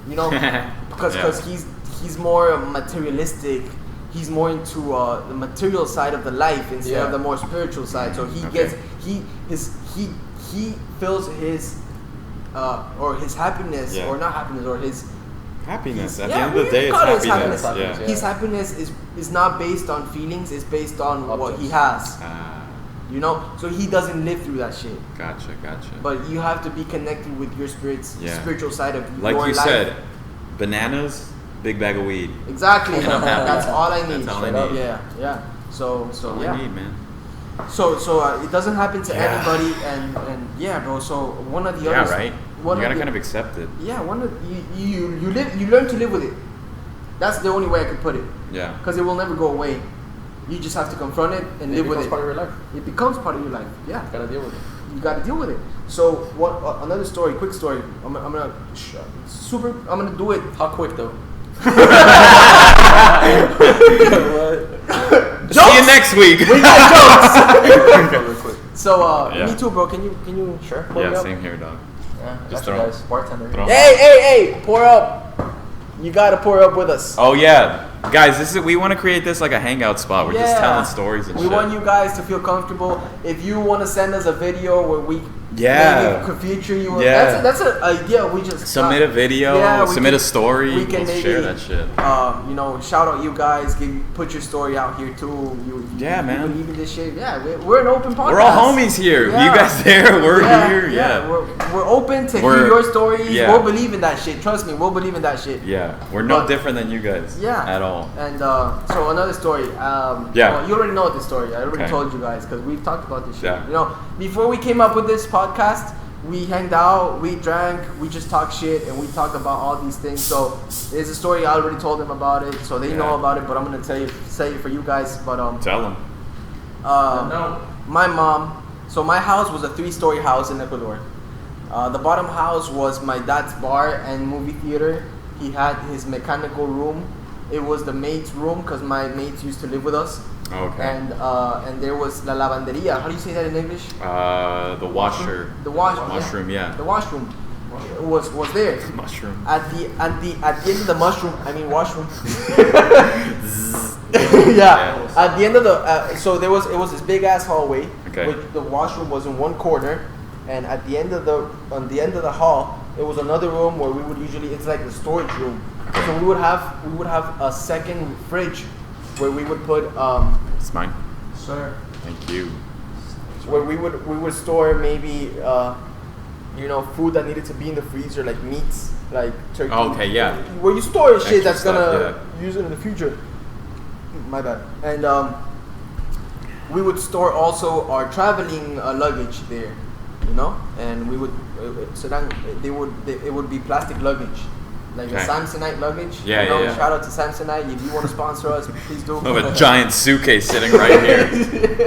you know, because he's more materialistic. He's more into the material side of the life instead of the more spiritual side. So he feels his or his happiness or not happiness or his happiness. At the end of the day, it's happiness. His happiness is not based on feelings. It's based on what he has. You know, so he doesn't live through that shit. Gotcha. But you have to be connected with your spiritual side of like your you life. said, bananas, big bag of weed. Exactly. That's all I need. That's all I need. Yeah. So That's all I need, man. So it doesn't happen to anybody, and yeah, bro. So one of the others. Yeah, right. You gotta kind of accept it. Yeah, you learn to live with it. That's the only way I could put it. Yeah. Because it will never go away. You just have to confront it and live with it. It becomes part of your life. It becomes part of your life. Yeah. You gotta deal with it. You gotta deal with it. So another story, quick story. I'm gonna do it. How quick though? See you next week. We got jokes. Real quick. So me too, bro. Can you Sure. Yeah, same here, dog. Yeah, Just throw. throw. Guys, bartender. Throw. Hey, pour up. You gotta pour up with us. Oh yeah, guys, we want to create this like a hangout spot. We're just telling stories and shit. We want you guys to feel comfortable. If you want to send us a video where we maybe could feature you, that's an idea. We just submit a video, submit a story. We can maybe share that shit. Shout out you guys. Put your story out here too. Man. You believe in this shit? Yeah, we're an open podcast. We're all homies here. Yeah. You guys there? We're here. Yeah. We're open to hear your stories. Yeah. We'll believe in that shit. Trust me, we'll believe in that shit. Yeah, we're no different than you guys. Yeah. At all. And so another story. Well, you already know this story. I already told you guys because we've talked about this shit. Yeah. You know, before we came up with this podcast, we hanged out, we drank, we just talked shit, and we talked about all these things. So there's a story. I already told them about it, so they know about it. But I'm gonna say it for you guys. But tell them. My mom. So my house was a 3-story house in Ecuador. The bottom house was my dad's bar and movie theater. He had his mechanical room. It was the maid's room because my maids used to live with us. Okay. And there was la lavanderia. How do you say that in English? The washer. The washroom, yeah. The washroom was there. Mushroom. At the end of the mushroom, I mean washroom. Yeah. At the end of the it was this big ass hallway. Okay. With the washroom was in one corner, and on the end of the hall, it was another room where we would usually, it's like the storage room. Okay. So we would have a second fridge where we would put It's mine. Sir. Thank you. Where we would store maybe food that needed to be in the freezer, like meats, like turkey. Okay, yeah. Where you store shit Extra that's stuff, gonna use it in the future. My bad. And we would store also our traveling luggage there, and we would it would be plastic luggage. Like a Samsonite luggage. Yeah. Shout out to Samsonite. If you want to sponsor us, please do. I have a giant suitcase sitting right here.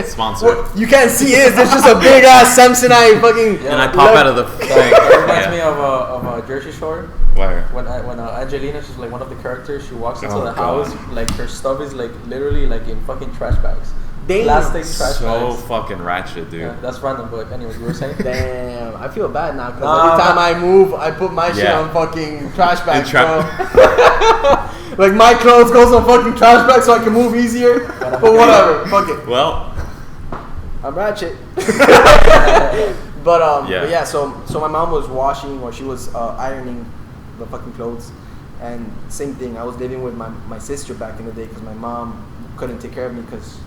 Sponsor. Well, you can't see it. There's just a big ass Samsonite fucking. And I pop out of the thing. That reminds me of a Jersey Shore. Where? When Angelina, she's like one of the characters. She walks into the house, like her stuff is like literally like in fucking trash bags. Damn. Plastic trash So bags. fucking ratchet, dude. Yeah, that's random, but anyways, you were saying? Damn, I feel bad now because every time I move, I put my shit on fucking trash bags, bro. Like my clothes goes on fucking trash bags so I can move easier. But whatever, fuck it. Well, I'm ratchet. But yeah. So my mom was washing or she was ironing the fucking clothes, and same thing. I was living with my sister back in the day because my mom couldn't take care of me because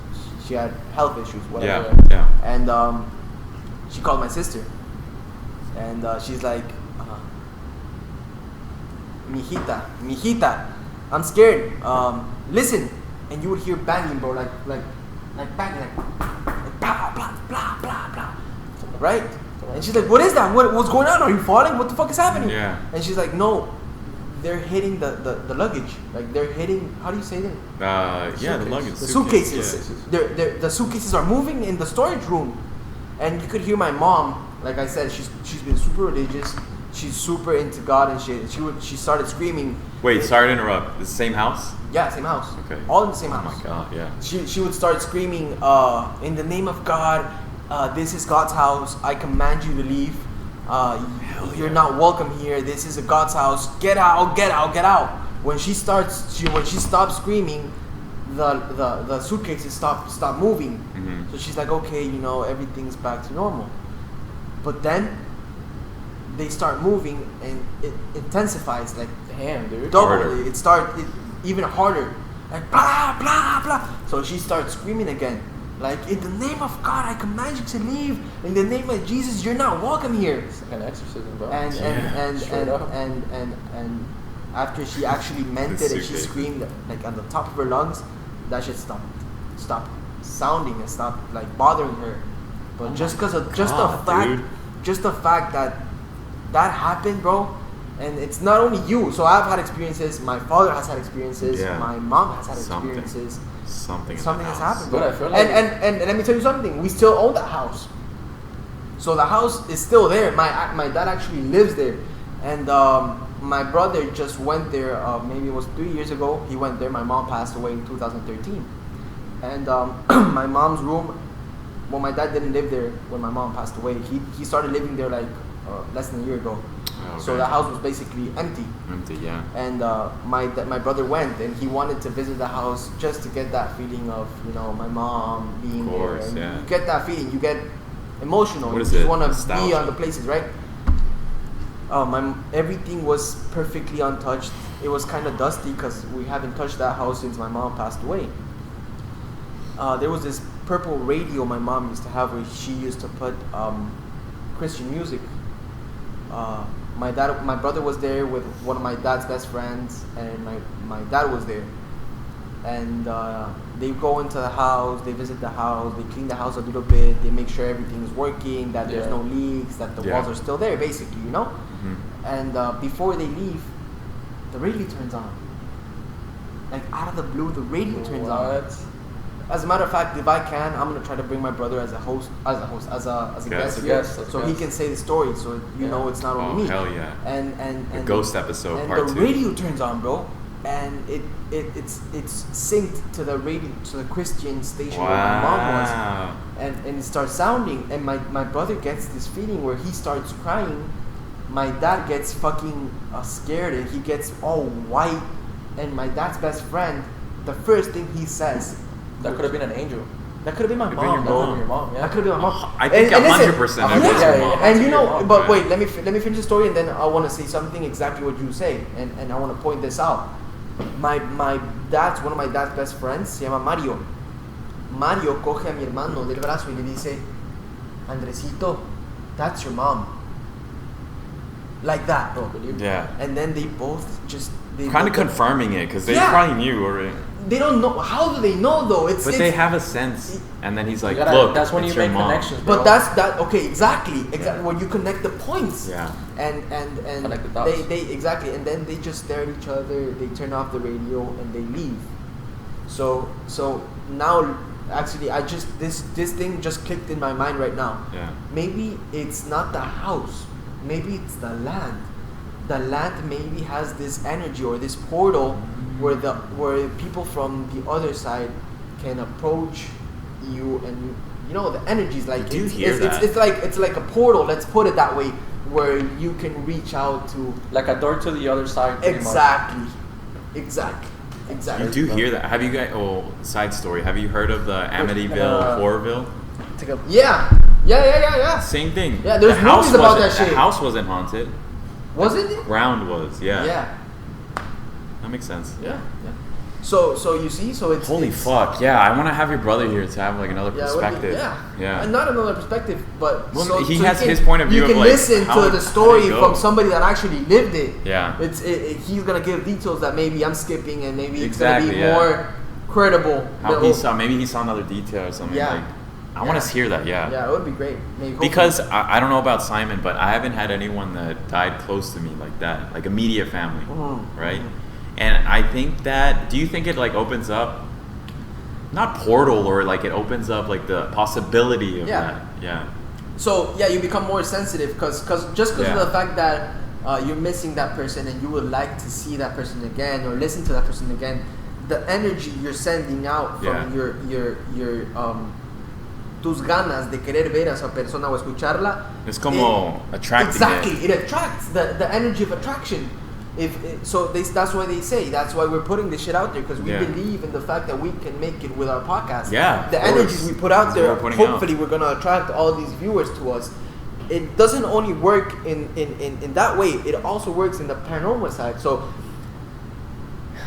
she had health issues, whatever. Yeah. And she called my sister, and she's like, mijita, I'm scared. Listen, and you would hear banging, bro, like banging, like blah blah blah blah blah, right? And she's like, what is that? What's going on? Are you falling? What the fuck is happening? Yeah. And she's like, no, they're hitting the luggage. Like they're hitting. How do you say that? Yeah, the luggage. The suitcases. Yeah. The suitcases are moving in the storage room, and you could hear my mom. Like I said, she's been super religious. She's super into God and shit. She started screaming. Wait, sorry to interrupt. The same house? Yeah, same house. Okay. All in the same Oh house. my god, yeah. She would start screaming, in the name of God, this is God's house. I command you to leave. You're not welcome here. This is a God's house. Get out, get out, get out. When she stops screaming, the suitcases stop moving. Mm-hmm. So she's like, okay, everything's back to normal. But then they start moving and it intensifies, like Damn, dude. double. Harder. It started even harder, like blah blah blah. So she starts screaming again, like, in the name of God, I command you to leave. In the name of Jesus, you're not welcome here. It's like an exorcism, bro. And Straight up. and after she actually meant it and she screamed like on the top of her lungs, that shit stopped sounding and stopped like bothering her. But just the fact that happened, bro. And it's not only you. So I've had experiences. My father has had experiences. Yeah. My mom has had experiences. Something has happened, bro. But I feel like And let me tell you something. We still own that house. So the house is still there. My dad actually lives there. And my brother just went there. Maybe it was 3 years ago. He went there. My mom passed away in 2013. And my mom's room. Well, my dad didn't live there when my mom passed away. He started living there like less than a year ago. Oh, okay. So the house was basically empty. Empty, yeah. And my brother went and he wanted to visit the house just to get that feeling of my mom being course, there. And yeah. you get that feeling. You get emotional. What is you just it? want to be Nostalgia. on the places, right? Everything was perfectly untouched. It was kind of dusty because we haven't touched that house since my mom passed away. There was this purple radio my mom used to have where she used to put Christian music. My brother was there with one of my dad's best friends, and my dad was there. And they go into the house, they visit the house, they clean the house a little bit, they make sure everything's working, that there's no leaks, that the walls are still there, basically, Mm-hmm. And before they leave, the radio turns on. Like out of the blue, the radio turns on. As a matter of fact, if I can, I'm gonna try to bring my brother as a guest here, so he can say the story. So it's not only me. Hell yeah! And the ghost episode and part the 2. radio turns on, bro, and it's synced to the radio, to the Christian station where my mom was, and it starts sounding, and my brother gets this feeling where he starts crying. My dad gets fucking scared and he gets all white, and my dad's best friend, the first thing he says. That could have been an angel. That could have been my Could have been mom, your bro. Your mom, yeah. That could have been my mom. I think 100% and it was your mom. And but Yeah. wait, let me finish the story, and then I want to say something exactly what you say, and I want to point this out. One of my dad's best friends se llama Mario. Mario coge a mi hermano del brazo y le dice, Andresito, that's your mom. Like that, bro. Yeah. And then they both just Kind of confirming it because they Yeah. probably knew already. They don't know. How do they know though? But they have a sense, and then he's like, You gotta- "Look, that's when it's you your make mom." connections, bro. But that's that. Okay, exactly. Yeah. When you connect the points. Yeah. And Connect the dots. they exactly, and then they just stare at each other. They turn off the radio and they leave. So now, actually, this thing just clicked in my mind right now. Yeah. Maybe it's not the house. Maybe it's the land. The land maybe has this energy or this portal where people from the other side can approach you, and the energies like You do it's, hear it's, that. it's like a portal. Let's put it that way, where you can reach out to. Like a door to the other side. pretty much. Exactly. You do hear that? Have you guys? Oh, side story. Have you heard of the Amityville, Horrorville? Yeah. Same thing. Yeah, there's The house movies about that wasn't- shit. The house wasn't haunted. Was it? Ground was. Yeah. Yeah. That makes sense. Yeah. So you see, so it's Holy it's, fuck! Yeah, I want to have your brother here to have like another Yeah, it would be- perspective. yeah, and not another perspective, but Well, he you has can- his point of view You of, can like, listen how to it- the how story did it go? from somebody that actually lived it. Yeah. He's gonna give details that maybe I'm skipping, and maybe it's Exactly, gonna be yeah. more credible. How But- he saw, maybe he saw another detail or something. Yeah. Like, I want to hear that. Yeah, it would be great. Maybe Because I don't know about Simon, but I haven't had anyone that died close to me like that, like immediate family, right? And I think that, do you think it like opens up, not portal, or like it opens up like the possibility of that? Yeah. So yeah, you become more sensitive because Yeah. of the fact that you're missing that person and you would like to see that person again or listen to that person again. The energy you're sending out from your tus ganas de querer ver a esa persona o escucharla. It's como attracting Exactly, it. it attracts the energy of attraction. That's why they say, that's why we're putting this shit out there, because we believe in the fact that we can make it with our podcast. Yeah, the of course. energies we put out That's there, what we're putting hopefully we're gonna attract all these viewers to us. It doesn't only work in that way, it also works in the paranormal side. So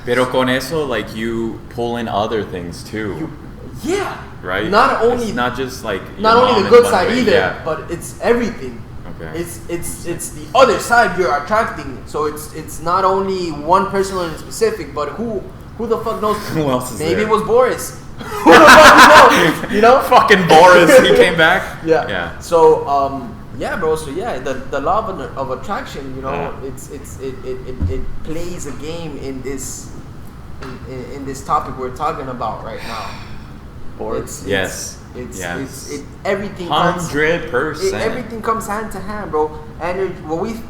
Pero con eso, like, you pull in other things too, right? Not only it's not just like not your only mom the in good one side way, either, but it's everything. Okay. It's the other side you're attracting. So it's not only one person in specific, but who the fuck knows? Who else is Maybe there? it was Boris. Who the fuck knows? You know? Fucking Boris, he came back. Yeah. So yeah, bro. So yeah, the law of attraction. You know, it plays a game in this topic we're talking about right now. Boris. Everything 100%. Everything comes hand to hand, bro. Energy.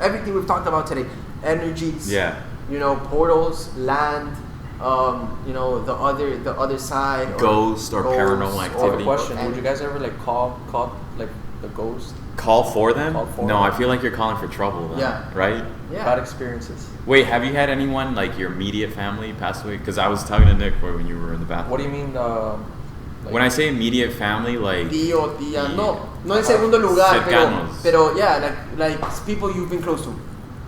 Everything we've talked about today. Energies. Yeah. You know, portals, land. You know, the other side. Ghost or paranormal Or activity. a question: would you guys ever like call like the ghost? Call for them? Call for no, them. I feel like you're calling for trouble. Then, Yeah. Right? Yeah. Bad experiences. Wait, have you had anyone like your immediate family pass away? Because I was talking to Nick when you were in the bathroom. What do you mean? Like, When I say immediate family, like Tío, tía, no en segundo lugar, cercanos. pero yeah, like people you've been close to,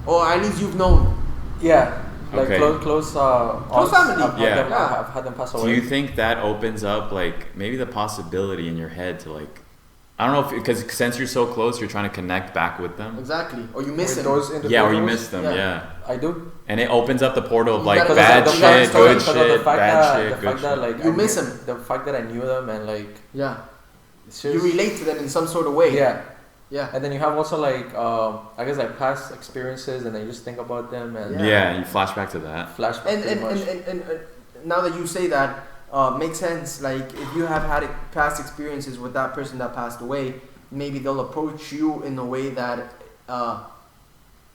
or at least you've known. yeah, like Okay. close family. I've had them pass away. do you think that opens up like maybe the possibility in your head to like, I don't know if, because since you're so close, you're trying to connect back with them. Exactly, or you miss With them. those individuals? Yeah, or you miss them. Yeah. Yeah. I do. And it opens up the portal of You like gotta- bad the shit, fact- good because of shit, the fact bad that, shit, the good fact that shit. like You I miss knew- them. The fact that I knew them and like Yeah, it's you just, relate to them in some sort of way. yeah. Yeah. And then you have also like I guess like past experiences, and then you just think about them and Yeah, you flash back to that. flashback. And pretty much. and now that you say that, makes sense. Like if you have had past experiences with that person that passed away, maybe they'll approach you in a way that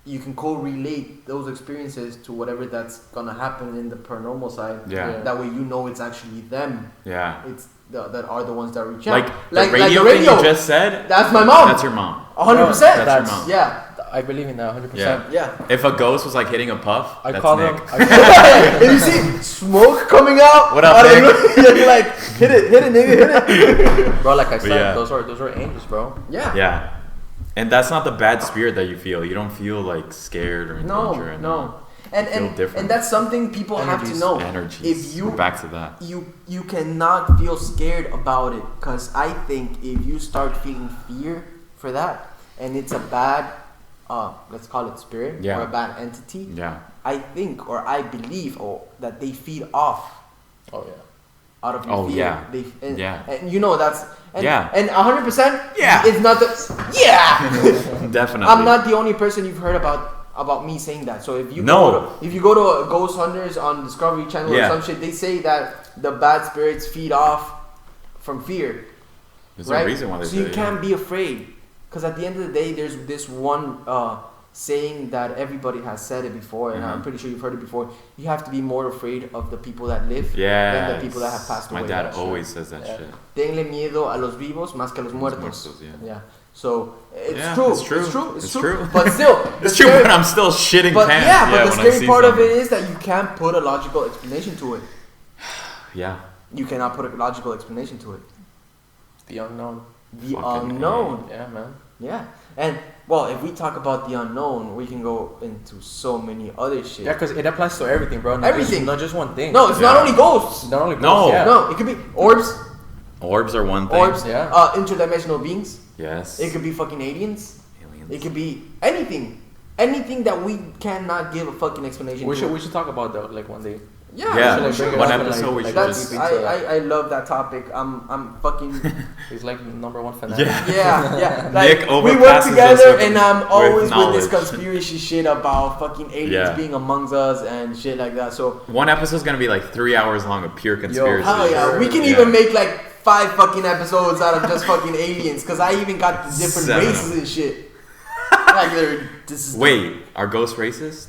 you can co-relate those experiences to whatever that's gonna happen in the paranormal side. Yeah. That way you know it's actually them. Yeah. It's that are the ones that reach out. Like the radio thing you just said. That's my mom. That's your mom. 100%. That's your mom. Yeah. I believe in that 100%. Yeah. Yeah. If a ghost was like hitting a puff, I that's call Nick. them. And you see smoke coming out. What up, out of Nick? the- You're like, hit it, nigga, hit it. Bro, like I said, yeah. those are angels, bro. Yeah. Yeah. And that's not the bad spirit that you feel. You don't feel like scared or in danger. No. feel And different. that's something people have to know. Energies. If you We're back to that. you cannot feel scared about it, because I think if you start feeling fear for that, and it's a bad let's call it spirit Yeah. or a bad entity, Yeah. I think or I believe that they feed off Oh yeah. out of your Oh, fear. yeah. And, Yeah. and you know that's and, Yeah. and 100%. Yeah. It's not the Definitely. I'm not the only person you've heard about me saying that. So if you No. go to a Ghost Hunters on Discovery Channel Yeah. or some shit, they say that the bad spirits feed off from fear. There's right? a reason why they so say you it, can't be afraid, because at the end of the day, there's this one saying that everybody has said it before, and I'm pretty sure you've heard it before. You have to be more afraid of the people that live than the people that have passed away. My dad That's always true. says that Yeah. shit. Tenle miedo a los vivos más que a los muertos. Yeah. So it's Yeah, true. it's true. It's true. It's, It's true. true. But still, It's true, but I'm still shitting But pants. yeah, but the when I scary see part of something. it is that you can't put a logical explanation to it. Yeah. You cannot put a logical explanation to it. The unknown. The Fucking unknown. Yeah, man. Yeah, and well, if we talk about the unknown, we can go into so many other shit. Yeah, because it applies to everything, bro. Everything. Not just one thing. No, it's not only ghosts. Not only No. ghosts, yeah. No, it could be orbs. Orbs are one thing. Orbs. Yeah. Interdimensional beings. Yes. It could be fucking aliens. Aliens. It could be anything. Anything that we cannot give a fucking explanation We to. should talk about that like one day. Yeah, Yeah, we like, should. bring it one up and, episode we like, should That's just. deep into that. I love that topic. I'm fucking He's like number one fanatic. Yeah. yeah. Nick Like we work overpasses us together, with- and I'm always with knowledge. this conspiracy shit about fucking aliens Yeah. being amongst us and shit like that. So One episode's gonna be like 3 hours long of pure conspiracy. hell yeah, we can Yeah. even make like 5 fucking episodes out of just fucking aliens, cause I even got the different 7 of races them. and shit. Like this is Wait, are ghosts racist?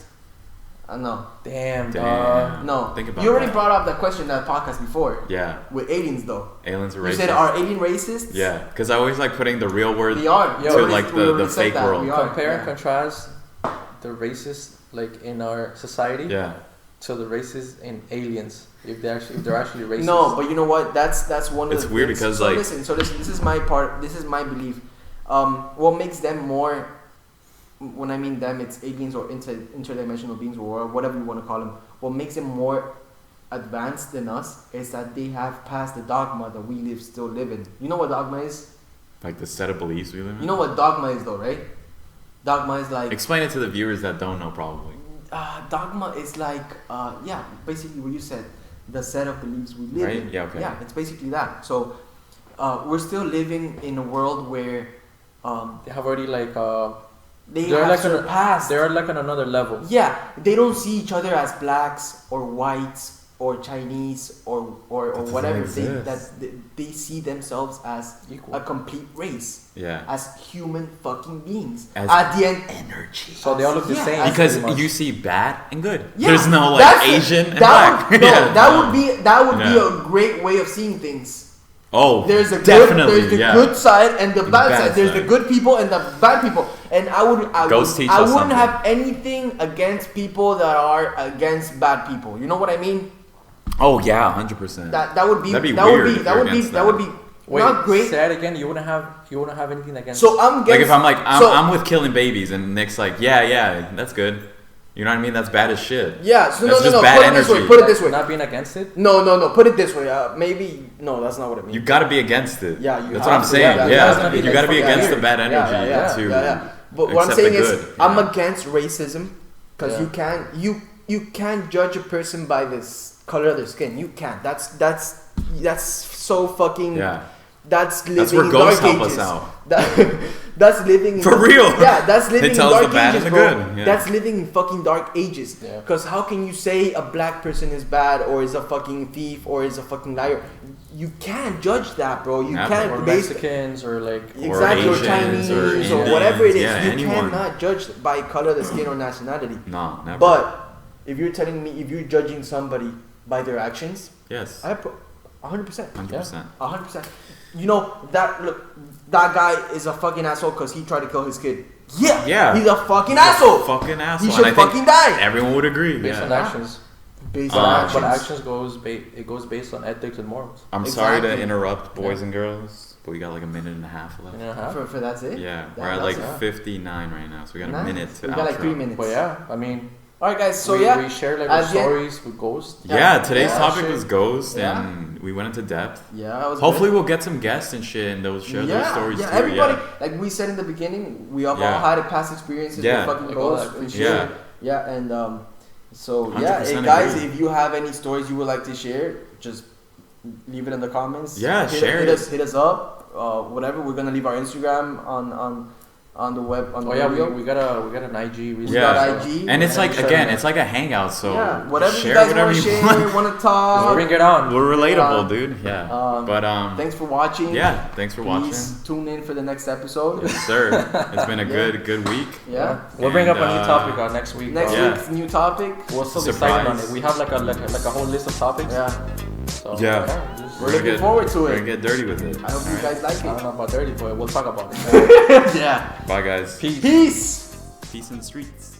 no. Damn, Damn. dog. No. Think about You already that. brought up that question in that podcast before. Yeah. With aliens though. Aliens are You racist. said are alien racists? Yeah, because I always like putting the real word We are. Yo, to we like the fake world. We are. Compare and Yeah. contrast the races like in our society Yeah. to the races in aliens. If they're actually racist. No, but you know what? That's one of It's the weird things. because, so like- listen. So this is my part. This is my belief. What makes them more? When I mean them, it's aliens or interdimensional beings or whatever you want to call them. What makes them more advanced than us is that they have passed the dogma that we still live in. You know what dogma is? Like the set of beliefs we live in. You know what dogma is though, right? Dogma is like Explain it to the viewers that don't know, probably. dogma is like yeah, basically what you said, the set of beliefs we live Right? in. Yeah, okay. Yeah, it's basically that. So we're still living in a world where They have already like they they're have like surpassed. they're like on another level. Yeah, they don't see each other as blacks or whites or Chinese or doesn't whatever. exist. They see themselves as Equal. a complete race, Yeah. as human fucking beings. As At the end, energy. So they all look the Yeah, same. as- Because pretty much. you see bad and good. yeah, There's no like that's- Asian and that black. would, no, Yeah, that no. would be Yeah. a great way of seeing things. Oh, There's the definitely. good, there's the yeah. good side and the bad bad side. There's the side. good people and the bad people. And Ghosts teach I us wouldn't something. have anything against people that are against bad people. You know what I mean? Oh yeah, 100%. That would be That'd be that weird would be if that you're would be against that would be Wait, not great. say that again. You wouldn't have anything against. So I'm against, Like if I'm like so- I'm with killing babies and Nick's like yeah that's good. You know what I mean? That's bad as shit. yeah. So That's no, just bad put it this way. energy. Put it this way. not being against it. No. Put it this way. Maybe no. That's not what I mean. You got to be against it. Yeah, you that's have what I'm to. saying. Yeah, Yeah, that's you got to be yeah, against yeah. the bad energy to yeah. But what I'm accept saying the is, good, I'm yeah. against racism because Yeah. you can't judge a person by this color of their skin. You can't. That's so fucking. Yeah. That's living where in ghosts dark help us ages. out. That's living in For real. Yeah, that's living It in tells dark the bad ages, and the bro. good, yeah. That's living in fucking dark ages. Yeah. Because how can you say a black person is bad or is a fucking thief or is a fucking liar? You can't judge that, bro. You Never. can't Or base Mexicans or like exactly or Asians Chinese or or, Indians, whatever it is. yeah, you anyone. cannot judge by color of the skin or nationality. No, never. But if you're telling me if you're judging somebody by their actions, yes, I put 100%. 100%. 100%. You know that guy is a fucking asshole because he tried to kill his kid. Yeah. Yeah. He's a fucking asshole. Fucking asshole. He should And I think fucking die. Everyone would agree. based Yeah. on actions. Based on on actions. But actions goes based on ethics and morals. I'm sorry to Exactly. interrupt, boys and girls, but we got like a minute and a half left. You know how? For that's it. Yeah, That- we're at that's like it. 59 right now, so we got a Nice. minute to We got like outro. 3 minutes. But yeah, I mean, All right, guys. So we yeah, share like at our the end- stories with ghosts. Yeah, today's Yeah, topic shit. was ghosts, Yeah. and we went into depth. Yeah. That was Hopefully, good. we'll get some guests and shit, and they'll share their stories yeah. too. Everybody, Yeah. like we said in the beginning, we have Yeah. all had a past experiences Yeah. with fucking Like all ghosts that and cliche. shit. Yeah, and so yeah, 100% hey, guys, agree. if you have any stories you would like to share, just leave it in the comments. Yeah, share hit it. Hit us up. Whatever. We're gonna leave our Instagram on the web on Oh the yeah, video. we got an IG recently. Yeah. got IG. And it's like Share again, that. it's like a hangout, so yeah, whatever you share guys whatever want to you share, want. want to talk. Bring it on. We're relatable, Yeah. dude. Yeah. But Thanks for watching. yeah, thanks for watching. Please tune in for the next episode. Yes, sir. It's been a Yeah. good week. Yeah. We'll bring up a And, new topic next week. Next Yeah. week's new topic. We're still Surprise. deciding on it. We have like a whole list of topics. Yeah. So, Yeah. just- We're looking forward to We're it. gonna get dirty with it. I hope you guys like I don't it. know about dirty, but we'll talk about it. Yeah. Bye, guys. Peace. Peace. Peace in the streets.